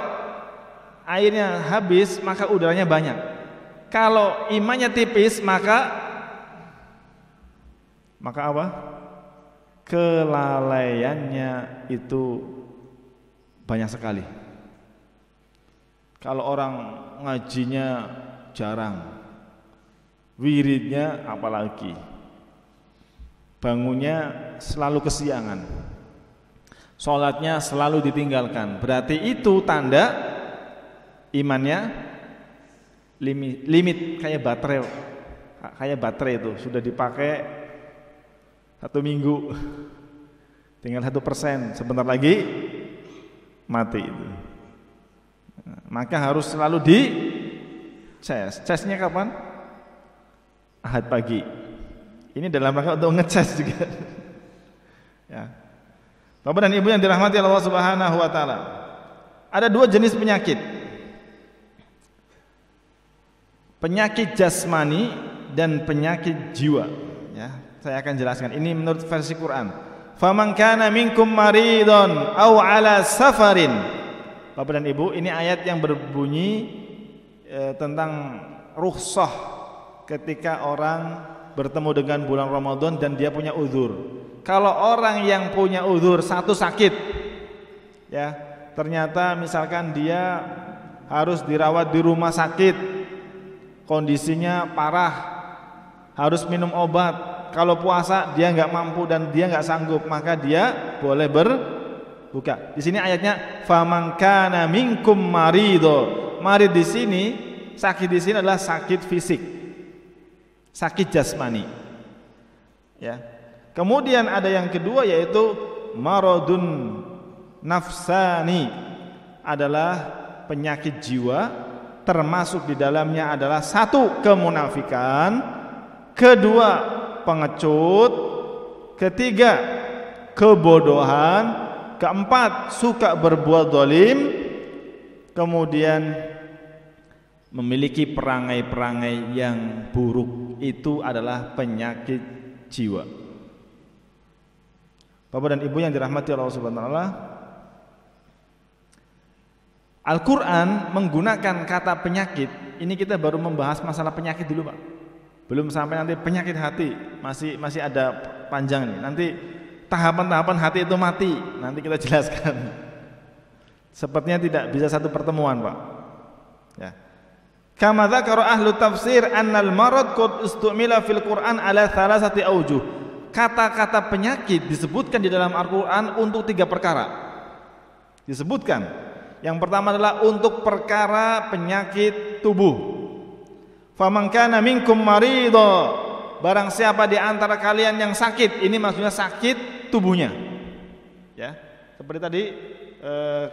[SPEAKER 1] airnya habis, maka udaranya banyak. Kalau imannya tipis, maka apa? Kelalaiannya itu banyak sekali. Kalau orang ngajinya jarang, wiridnya apalagi, bangunnya selalu kesiangan, sholatnya selalu ditinggalkan, berarti itu tanda imannya limit kayak baterai itu sudah dipakai 1 minggu, tinggal 1%, sebentar lagi mati itu. Maka harus selalu Casnya kapan? Ahad pagi. Ini dalam rangka untuk ngecas juga. Ya. Bapak dan Ibu yang dirahmati Allah Subhanahu wa taala. Ada 2 jenis penyakit. Penyakit jasmani dan penyakit jiwa, ya. Saya akan jelaskan. Ini menurut versi Quran. Faman kana minkum maridun aw ala safarin. Bapak dan Ibu, ini ayat yang berbunyi tentang rukhsah ketika orang bertemu dengan bulan Ramadan dan dia punya uzur. Kalau orang yang punya uzur, satu sakit, ya, ternyata misalkan dia harus dirawat di rumah sakit, kondisinya parah, harus minum obat. Kalau puasa dia nggak mampu dan dia nggak sanggup, maka dia boleh berbuka. Di sini ayatnya faman kana minkum marido. Marid di sini, sakit di sini adalah sakit fisik, sakit jasmani. Ya. Kemudian ada yang kedua yaitu maradun nafsani, adalah penyakit jiwa, termasuk di dalamnya adalah 1 kemunafikan, 2 pengecut, 3 kebodohan, 4 suka berbuat zalim, kemudian memiliki perangai-perangai yang buruk. Itu adalah penyakit jiwa. Bapak dan Ibu yang dirahmati Allah Subhanahu wa taala, Al-Qur'an menggunakan kata penyakit. Ini kita baru membahas masalah penyakit dulu, Pak. Belum sampai nanti penyakit hati, masih ada panjang nih. Nanti tahapan-tahapan hati itu mati, nanti kita jelaskan. Sepertinya tidak bisa satu pertemuan, Pak. Ya. Kama dzakara ahlu tafsir annal marad qad istumila fil Qur'an ala thalathati aujuh. Kata-kata penyakit disebutkan di dalam Al-Qur'an untuk 3 perkara. Disebutkan. Yang pertama adalah untuk perkara penyakit tubuh. Faman kana minkum marido, barang siapa di antara kalian yang sakit, ini maksudnya sakit tubuhnya. Ya. Seperti tadi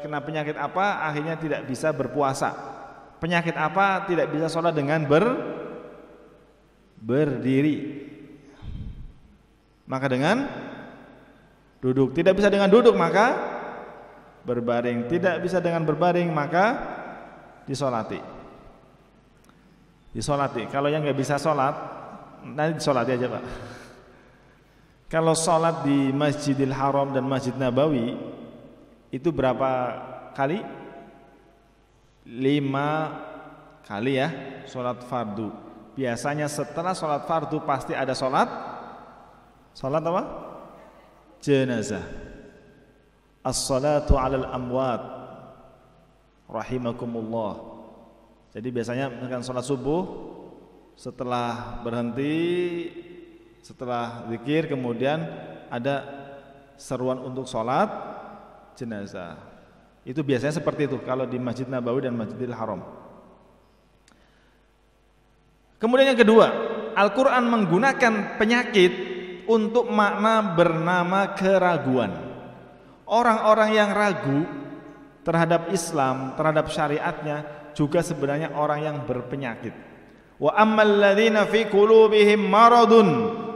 [SPEAKER 1] kena penyakit apa akhirnya tidak bisa berpuasa. Penyakit apa tidak bisa sholat dengan berdiri, maka dengan duduk. Tidak bisa dengan duduk maka berbaring. Tidak bisa dengan berbaring maka disolati. Disolati. Kalau yang nggak bisa sholat, nanti disolati aja Pak. Kalau sholat di Masjidil Haram dan Masjid Nabawi itu berapa kali? 5 kali ya sholat fardu. Biasanya setelah sholat fardu pasti ada sholat apa? Jenazah. As-salatu 'alal amwat rahimakumullah. Jadi biasanya dengan sholat subuh setelah berhenti, setelah zikir kemudian ada seruan untuk sholat jenazah. Itu biasanya seperti itu kalau di Masjid Nabawi dan Masjidil Haram. Kemudian yang kedua, Al-Quran menggunakan penyakit untuk makna bernama keraguan. Orang-orang yang ragu terhadap Islam, terhadap syariatnya juga sebenarnya orang yang berpenyakit. Wa ammal ladzina fi qulubihim maradun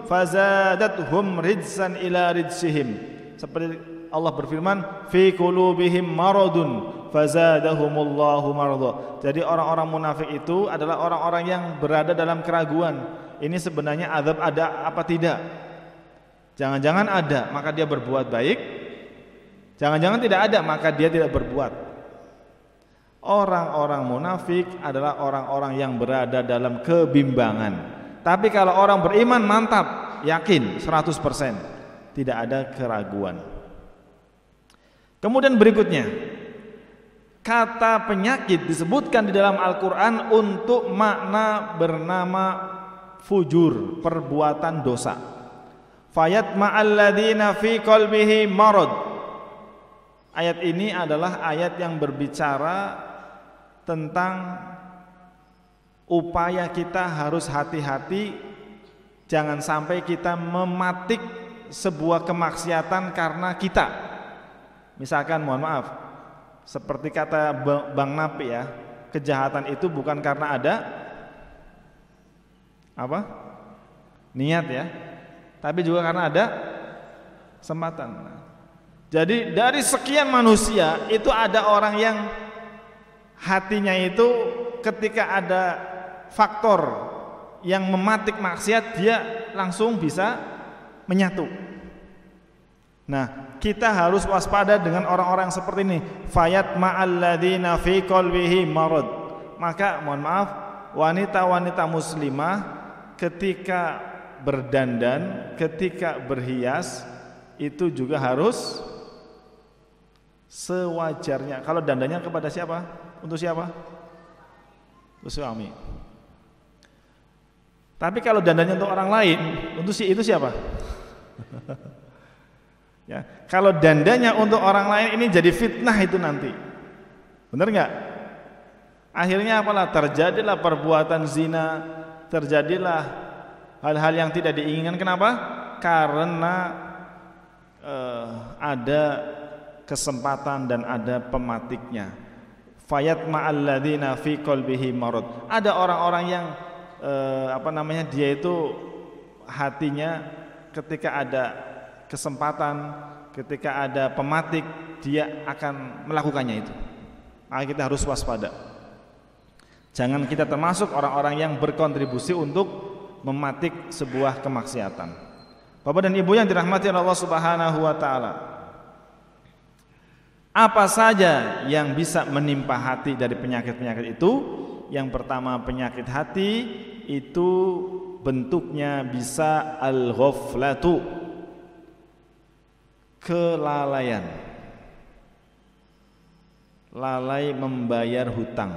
[SPEAKER 1] fazadathum rijsan ila rijsihim. Seperti Allah berfirman, fi qulubihim maradun fazadahumullahu marada. Jadi orang-orang munafik itu adalah orang-orang yang berada dalam keraguan. Ini sebenarnya azab ada apa tidak? Jangan-jangan ada, maka dia berbuat baik. Jangan-jangan tidak ada, maka dia tidak berbuat. Orang-orang munafik adalah orang-orang yang berada dalam kebimbangan. Tapi kalau orang beriman mantap, yakin 100%, tidak ada keraguan. Kemudian berikutnya, kata penyakit disebutkan di dalam Al-Quran untuk makna bernama fujur, perbuatan dosa. Fayat ma'alladzina fi qalbihi marad. Ayat ini adalah ayat yang berbicara tentang upaya kita harus hati-hati, jangan sampai kita mematik sebuah kemaksiatan karena kita. Misalkan mohon maaf, seperti kata Bang Napi ya, kejahatan itu bukan karena ada apa? Niat ya, tapi juga karena ada kesempatan. Jadi dari sekian manusia itu ada orang yang hatinya itu ketika ada faktor yang mematik maksiat dia langsung bisa menyatu. Nah, kita harus waspada dengan orang-orang seperti ini. Fayat ma'alladzina fi qalbihi marad. Maka mohon maaf, wanita-wanita muslimah ketika berdandan, ketika berhias itu juga harus sewajarnya. Kalau dandannya kepada siapa? Untuk siapa? Untuk suami. Tapi kalau dandannya untuk orang lain, untuk si itu siapa? Ya, kalau dandanya untuk orang lain ini jadi fitnah itu nanti. Benar enggak? Akhirnya apalah? Terjadilah perbuatan zina, terjadilah hal-hal yang tidak diinginkan. Kenapa? Karena ada kesempatan dan ada pematiknya. Fayat ma'alladzina fi qalbihi marad. Ada orang-orang yang dia itu hatinya ketika ada kesempatan, ketika ada pematik, dia akan melakukannya itu. Maka kita harus waspada. Jangan kita termasuk orang-orang yang berkontribusi untuk mematik sebuah kemaksiatan. Bapak dan Ibu yang dirahmati Allah Subhanahu wa taala. Apa saja yang bisa menimpa hati dari penyakit-penyakit itu? Yang pertama, penyakit hati itu bentuknya bisa al-ghaflatu, kelalaian, lalai membayar hutang.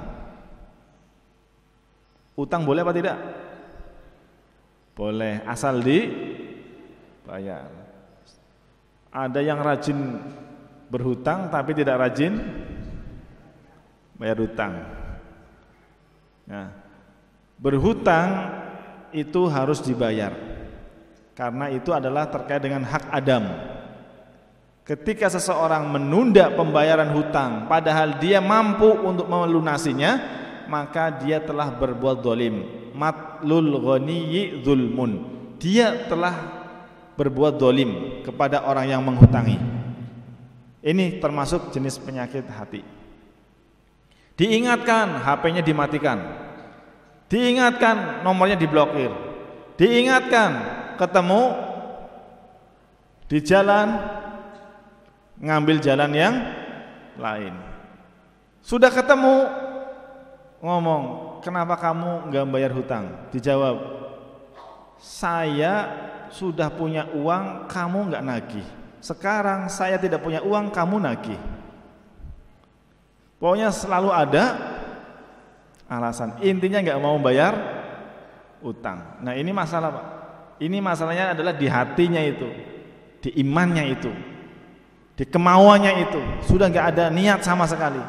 [SPEAKER 1] Utang boleh apa tidak? Boleh, asal dibayar. Ada yang rajin berhutang tapi tidak rajin bayar hutang. Nah, berhutang itu harus dibayar karena itu adalah terkait dengan hak Adam. Ketika seseorang menunda pembayaran hutang padahal dia mampu untuk melunasinya, maka dia telah berbuat zalim. Matlul ghaniyyi dzulmun. Dia telah berbuat zalim kepada orang yang menghutangi. Ini termasuk jenis penyakit hati. Diingatkan, HP-nya dimatikan. Diingatkan, nomornya diblokir. Diingatkan, ketemu di jalan, ngambil jalan yang lain. Sudah ketemu, ngomong, kenapa kamu nggak bayar hutang? Dijawab, saya sudah punya uang, kamu nggak nagih. Sekarang saya tidak punya uang, kamu nagih. Pokoknya selalu ada alasan. Intinya nggak mau bayar utang. Nah ini masalah Pak. Ini masalahnya adalah di hatinya itu, di imannya itu, di kemauannya itu. Sudah nggak ada niat sama sekali.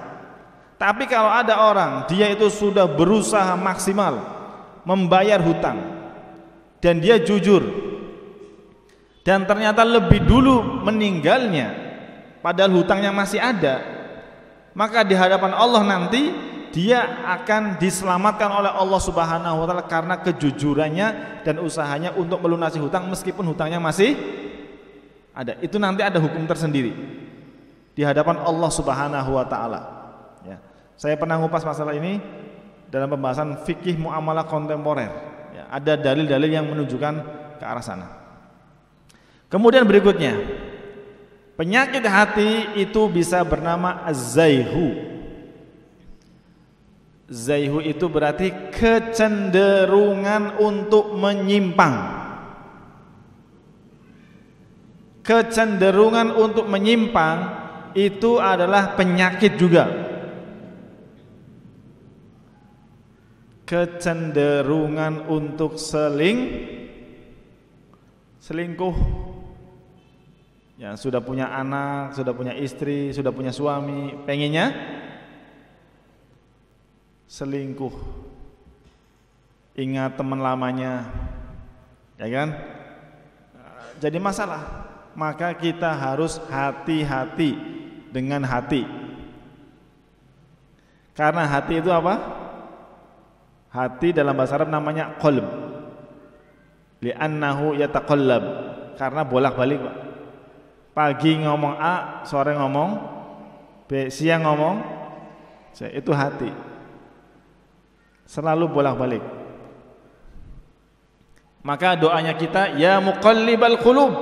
[SPEAKER 1] Tapi kalau ada orang, dia itu sudah berusaha maksimal membayar hutang dan dia jujur, dan ternyata lebih dulu meninggalnya padahal hutangnya masih ada, maka di hadapan Allah nanti dia akan diselamatkan oleh Allah Subhanahu wa taala karena kejujurannya dan usahanya untuk melunasi hutang meskipun hutangnya masih ada. Itu nanti ada hukum tersendiri di hadapan Allah Subhanahu wa taala. Ya. Saya pernah ngupas masalah ini dalam pembahasan fikih muamalah kontemporer. Ya, ada dalil-dalil yang menunjukkan ke arah sana. Kemudian berikutnya, penyakit hati itu bisa bernama az-zaihu. Zaihu itu berarti kecenderungan untuk menyimpang. Kecenderungan untuk menyimpang itu adalah penyakit juga. Kecenderungan untuk selingkuh. Ya, sudah punya anak, sudah punya istri, sudah punya suami, pengennya selingkuh. Ingat teman lamanya, ya kan? Jadi masalah. Maka kita harus hati-hati dengan hati. Karena hati itu apa? Hati dalam bahasa Arab namanya qalb. Li'annahu yataqallab. Karena bolak-balik, Pak. Pagi ngomong A, sore ngomong B, siang ngomong C. Itu hati. Selalu bolak-balik. Maka doanya kita, ya muqallibal qulub,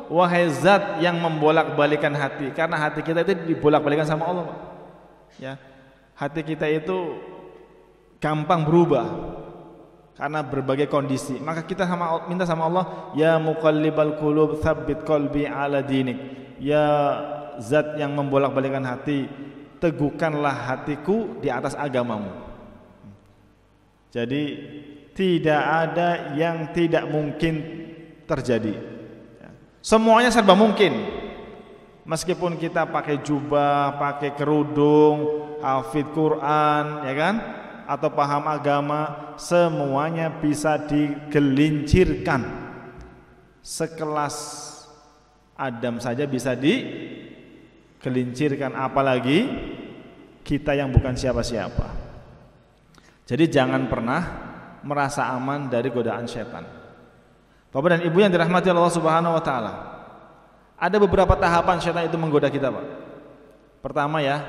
[SPEAKER 1] wahai zat yang membolak-balikan hati. Karena hati kita itu dibolak-balikan sama Allah, Pak. Ya. Hati kita itu gampang berubah karena berbagai kondisi. Maka kita minta sama Allah, ya muqallibal qulub tsabbit qalbi ala dinik. Ya zat yang membolak-balikan hati, teguhkanlah hatiku di atas agamamu. Jadi tidak ada yang tidak mungkin terjadi. Semuanya serba mungkin. Meskipun kita pakai jubah, pakai kerudung, hafid Quran, ya kan? Atau paham agama, semuanya bisa digelincirkan. Sekelas Adam saja bisa digelincirkan, apalagi kita yang bukan siapa-siapa. Jadi jangan pernah merasa aman dari godaan setan. Bapak dan Ibu yang dirahmati Allah Subhanahu wa taala. Ada beberapa tahapan setan itu menggoda kita, Pak. Pertama ya,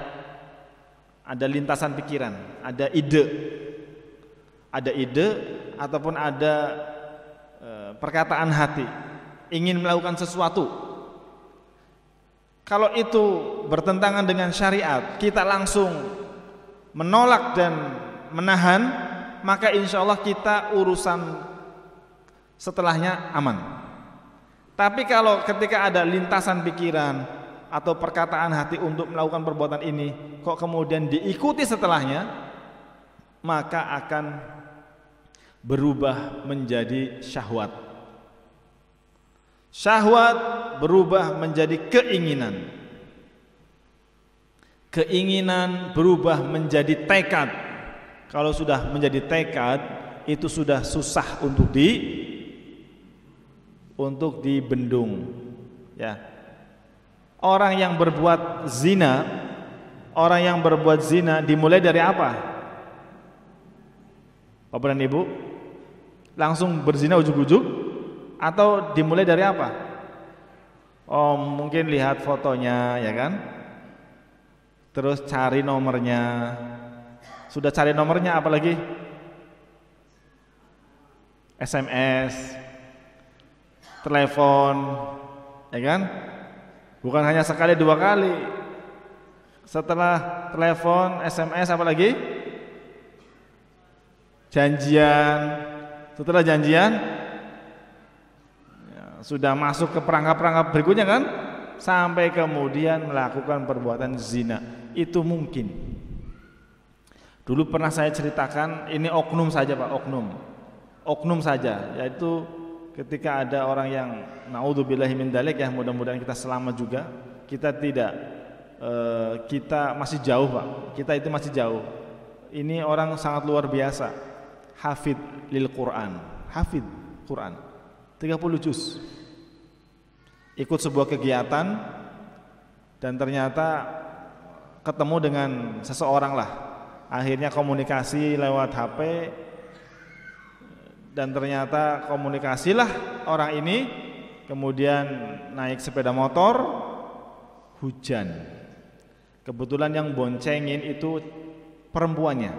[SPEAKER 1] ada lintasan pikiran, ada ide. Ada ide ataupun ada perkataan hati, ingin melakukan sesuatu. Kalau itu bertentangan dengan syariat, kita langsung menolak dan menahan, maka insya Allah kita urusan setelahnya aman. Tapi kalau ketika ada lintasan pikiran atau perkataan hati untuk melakukan perbuatan ini, kok kemudian diikuti setelahnya, maka akan berubah menjadi syahwat. Syahwat berubah menjadi keinginan. Keinginan berubah menjadi tekad. Kalau sudah menjadi tekad, itu sudah susah untuk dibendung. Ya. Orang yang berbuat zina dimulai dari apa? Bapak dan Ibu, langsung berzina ujug-ujug atau dimulai dari apa? Oh, mungkin lihat fotonya, ya kan? Terus cari nomornya. Sudah cari nomornya, apalagi SMS, telepon, ya kan? Bukan hanya sekali 2 kali. Setelah telepon, SMS, apa lagi? Janjian. Setelah janjian, ya, sudah masuk ke perangkap-perangkap berikutnya kan? Sampai kemudian melakukan perbuatan zina. Itu mungkin. Dulu pernah saya ceritakan, ini oknum saja Pak, oknum saja, yaitu ketika ada orang yang naudzubillahi min dzalik, ya mudah-mudahan kita selamat juga. Kita tidak kita masih jauh Pak, kita itu masih jauh. Ini orang sangat luar biasa, hafid lil Quran, hafid Quran 30 juz. Ikut sebuah kegiatan dan ternyata ketemu dengan seseorang lah. Akhirnya komunikasi lewat HP dan ternyata komunikasilah orang ini kemudian naik sepeda motor, hujan. Kebetulan yang boncengin itu perempuannya.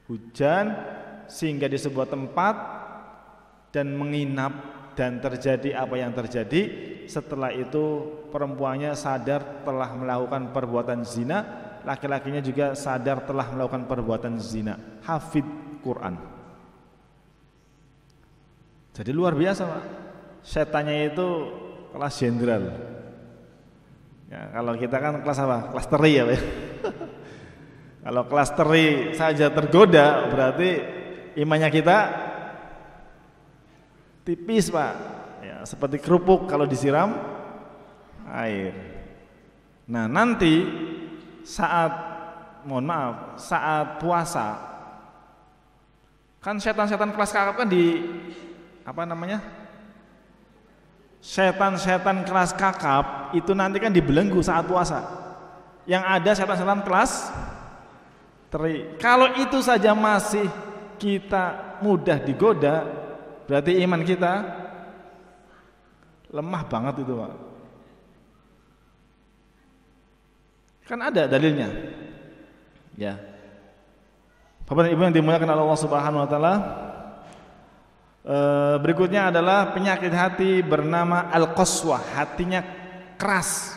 [SPEAKER 1] Hujan sehingga di sebuah tempat dan menginap. Dan terjadi apa yang terjadi. Setelah itu perempuannya sadar telah melakukan perbuatan zina, laki-lakinya juga sadar telah melakukan perbuatan zina. Hafid Quran. Jadi luar biasa Pak. Setannya itu kelas jenderal. Ya, kalau kita kan kelas apa? Kelas teri ya Pak. Kalau kelas teri saja tergoda, berarti imannya kita tipis Pak, ya, seperti kerupuk kalau disiram air. Nah nanti saat puasa kan setan-setan kelas kakap kan setan-setan kelas kakap itu nanti kan dibelenggu saat puasa. Yang ada setan-setan kelas teri. Kalau itu saja masih kita mudah digoda, berarti iman kita lemah banget itu Pak. Kan ada dalilnya. Ya. Bapak dan Ibu yang dimuliakan Allah Subhanahu wa taala, berikutnya adalah penyakit hati bernama al-qaswah, hatinya keras.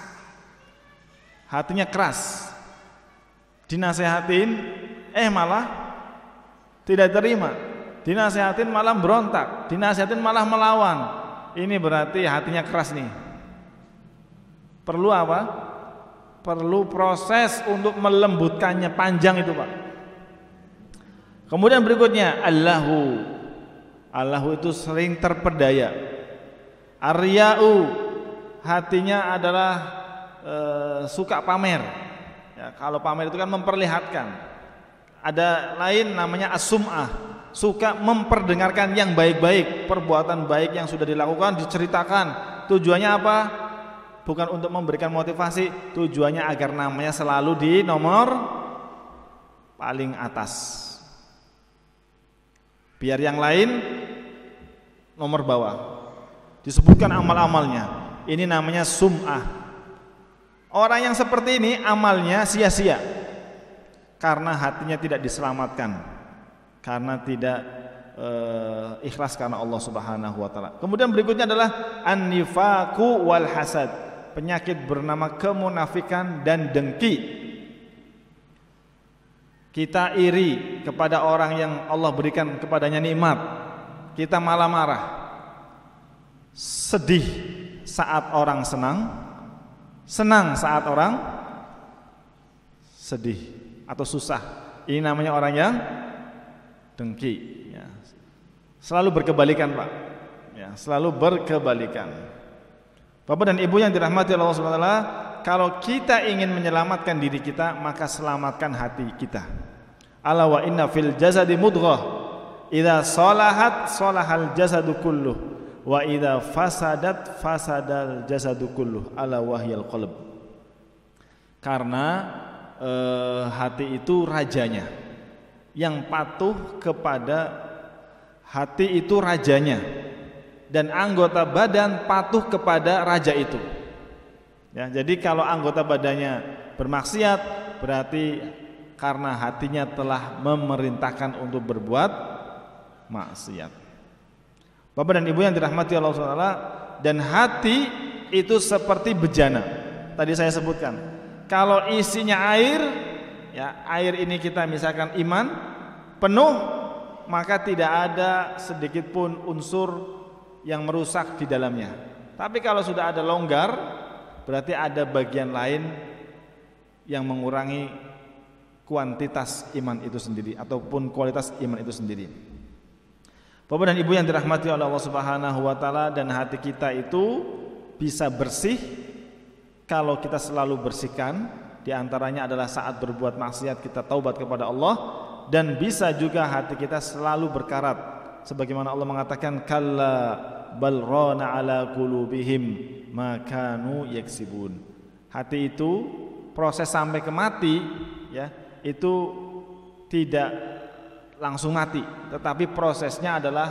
[SPEAKER 1] Hatinya keras. Dinasehatin malah tidak terima. Dinasehatin malah berontak, dinasehatin malah melawan. Ini berarti hatinya keras nih. Perlu apa? Perlu proses untuk melembutkannya, panjang itu Pak. Kemudian berikutnya Allahu itu sering terpedaya. Arya'u, hatinya adalah suka pamer. Ya, kalau pamer itu kan memperlihatkan. Ada lain namanya as-sum'ah, suka memperdengarkan yang baik-baik, perbuatan baik yang sudah dilakukan diceritakan. Tujuannya apa? Bukan untuk memberikan motivasi, tujuannya agar namanya selalu di nomor paling atas. Biar yang lain nomor bawah. Disebutkan amal-amalnya. Ini namanya sum'ah. Orang yang seperti ini amalnya sia-sia karena hatinya tidak diselamatkan, karena tidak ikhlas karena Allah Subhanahu wa taala. Kemudian berikutnya adalah an-nifaqu wal hasad, penyakit bernama kemunafikan dan dengki. Kita iri kepada orang yang Allah berikan kepadanya nikmat, kita malah marah. Sedih saat orang senang, senang saat orang sedih atau susah. Ini namanya orang yang dengki, ya. Selalu berkebalikan Pak, ya, selalu berkebalikan. Bapak dan Ibu yang dirahmati Allah Subhanahu wa taala, kalau kita ingin menyelamatkan diri kita, maka selamatkan hati kita. Ala wa inna fil jasadi mudghah, idza salahat salahal jasadu kulluh, wa idza fasadat fasadal jasadu kulluh, ala wahyal qalb. Karena hati itu rajanya, yang patuh kepada hati itu rajanya, dan anggota badan patuh kepada raja itu. Ya, jadi kalau anggota badannya bermaksiat, berarti karena hatinya telah memerintahkan untuk berbuat maksiat. Bapak dan Ibu yang dirahmati Allah SWT, dan hati itu seperti bejana. Tadi saya sebutkan, kalau isinya air, ya air ini kita misalkan iman penuh, maka tidak ada sedikit pun unsur yang merusak di dalamnya. Tapi kalau sudah ada longgar, berarti ada bagian lain yang mengurangi kuantitas iman itu sendiri ataupun kualitas iman itu sendiri. Bapak dan Ibu yang dirahmati oleh Allah Subhanahu wa taala, dan hati kita itu bisa bersih kalau kita selalu bersihkan. Di antaranya adalah saat berbuat maksiat kita taubat kepada Allah, dan bisa juga hati kita selalu berkarat sebagaimana Allah mengatakan kalla bal rana ala qulubihim ma kanu yaksibun. Hati itu proses sampai ke mati, ya, itu tidak langsung mati, tetapi prosesnya adalah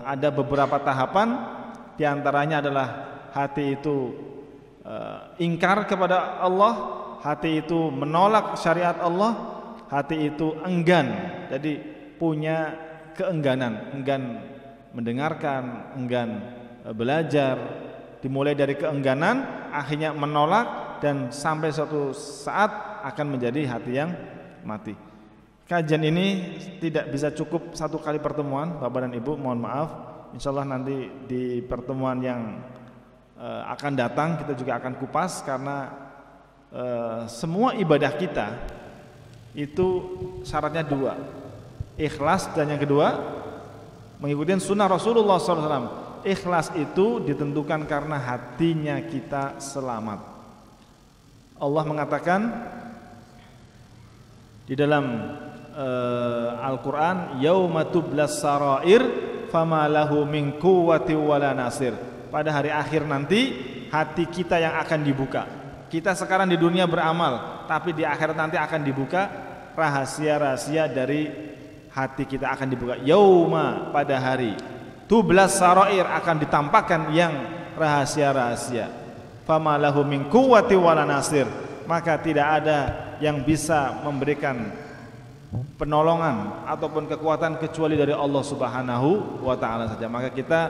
[SPEAKER 1] ada beberapa tahapan. Di antaranya adalah hati itu ingkar kepada Allah, hati itu menolak syariat Allah, hati itu enggan, jadi punya keengganan, enggan mendengarkan, enggan belajar. Dimulai dari keengganan, akhirnya menolak, dan sampai suatu saat akan menjadi hati yang mati. Kajian ini tidak bisa cukup satu kali pertemuan, Bapak dan Ibu, mohon maaf. Insyaallah nanti di pertemuan yang akan datang kita juga akan kupas, karena semua ibadah kita itu syaratnya dua, ikhlas, dan yang kedua mengikuti sunnah Rasulullah SAW. Ikhlas itu ditentukan karena hatinya kita selamat. Allah mengatakan di dalam Al-Quran, yauma tublas sarair fama lahu min quwwati wala nasir. Pada hari akhir nanti hati kita yang akan dibuka. Kita sekarang di dunia beramal, tapi di akhirat nanti akan dibuka rahasia-rahasia dari hati kita, akan dibuka. Yauma, pada hari tublas sarair, akan ditampakkan yang rahasia-rahasia. Fama lahu min quwwati wala nasir, maka tidak ada yang bisa memberikan penolongan ataupun kekuatan kecuali dari Allah Subhanahu wa taala saja. Maka kita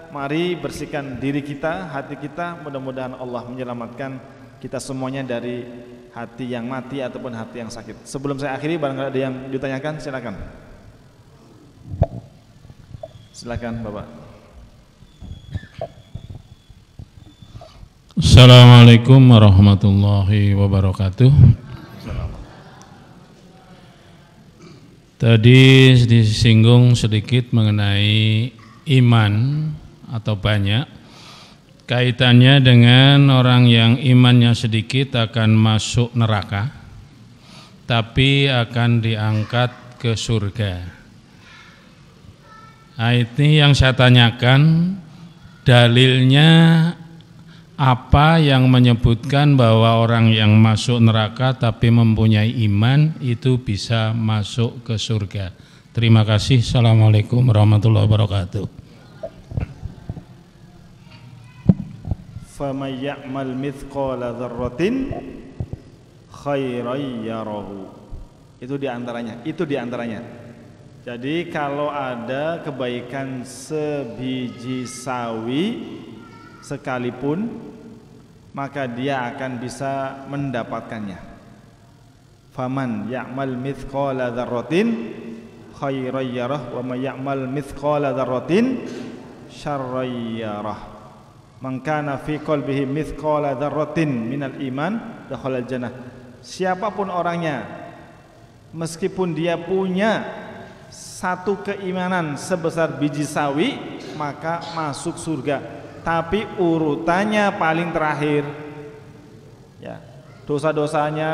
[SPEAKER 1] mari bersihkan diri kita, hati kita, mudah-mudahan Allah menyelamatkan kita semuanya dari hati yang mati ataupun hati yang sakit. Sebelum saya akhiri, barangkali ada yang ditanyakan, silakan. Silakan Bapak.
[SPEAKER 3] Assalamualaikum warahmatullahi wabarakatuh. Tadi disinggung sedikit mengenai iman atau banyak, kaitannya dengan orang yang imannya sedikit akan masuk neraka, tapi akan diangkat ke surga. Nah, ini yang saya tanyakan, dalilnya apa yang menyebutkan bahwa orang yang masuk neraka tapi mempunyai iman itu bisa masuk ke surga? Terima kasih. Assalamualaikum warahmatullahi wabarakatuh.
[SPEAKER 1] Faman ya'mal mithqala dzarratin khairan yarahu. Itu diantaranya. Jadi kalau ada kebaikan sebiji sawi sekalipun, maka dia akan bisa mendapatkannya. Faman ya'mal mithqala dzarratin khairan yarah wa may ya'mal mithqala dzarratin syarran yarah. Man kana fi qalbihi mithqala dzarratin minal iman dakhala jannah. Siapapun orangnya, meskipun dia punya satu keimanan sebesar biji sawi, maka masuk surga. Tapi urutannya paling terakhir, ya, dosa-dosanya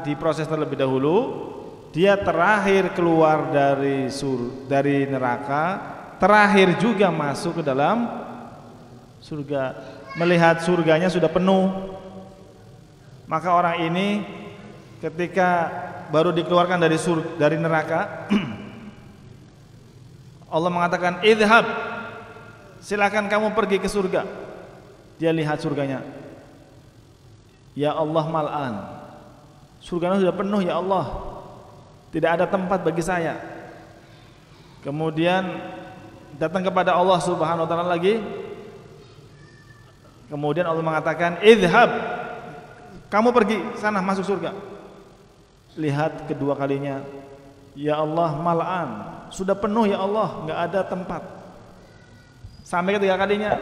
[SPEAKER 1] diproses terlebih dahulu, dia terakhir keluar dari neraka, terakhir juga masuk ke dalam surga. Melihat surganya sudah penuh, maka orang ini ketika baru dikeluarkan dari neraka Allah mengatakan idhab, silakan kamu pergi ke surga. Dia lihat surganya, ya Allah mal'an, surganya sudah penuh ya Allah, tidak ada tempat bagi saya. Kemudian datang kepada Allah Subhanahu wa taala lagi. Kemudian Allah mengatakan, "Idhhab." Kamu pergi sana masuk surga. Lihat kedua kalinya, ya Allah, mal'an. Sudah penuh ya Allah, enggak ada tempat. Sampai ketiga kalinya,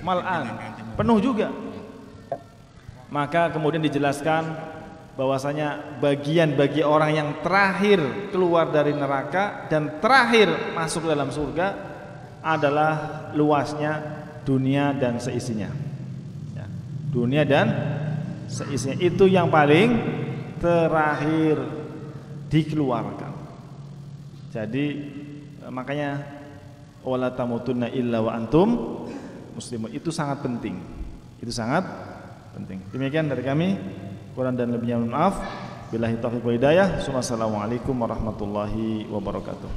[SPEAKER 1] mal'an. Penuh juga. Maka kemudian dijelaskan bahwasanya bagian bagi orang yang terakhir keluar dari neraka dan terakhir masuk dalam surga adalah luasnya dunia dan seisinya. Ya, dunia dan seisinya itu yang paling terakhir dikeluarkan. Jadi makanya wala tamutunna illa wa antum muslimun, itu sangat penting. Itu sangat penting. Demikian dari kami. Kurang dan lebihnya mohon maaf. Billahi taufiq wal hidayah. Wassalamualaikum warahmatullahi wabarakatuh.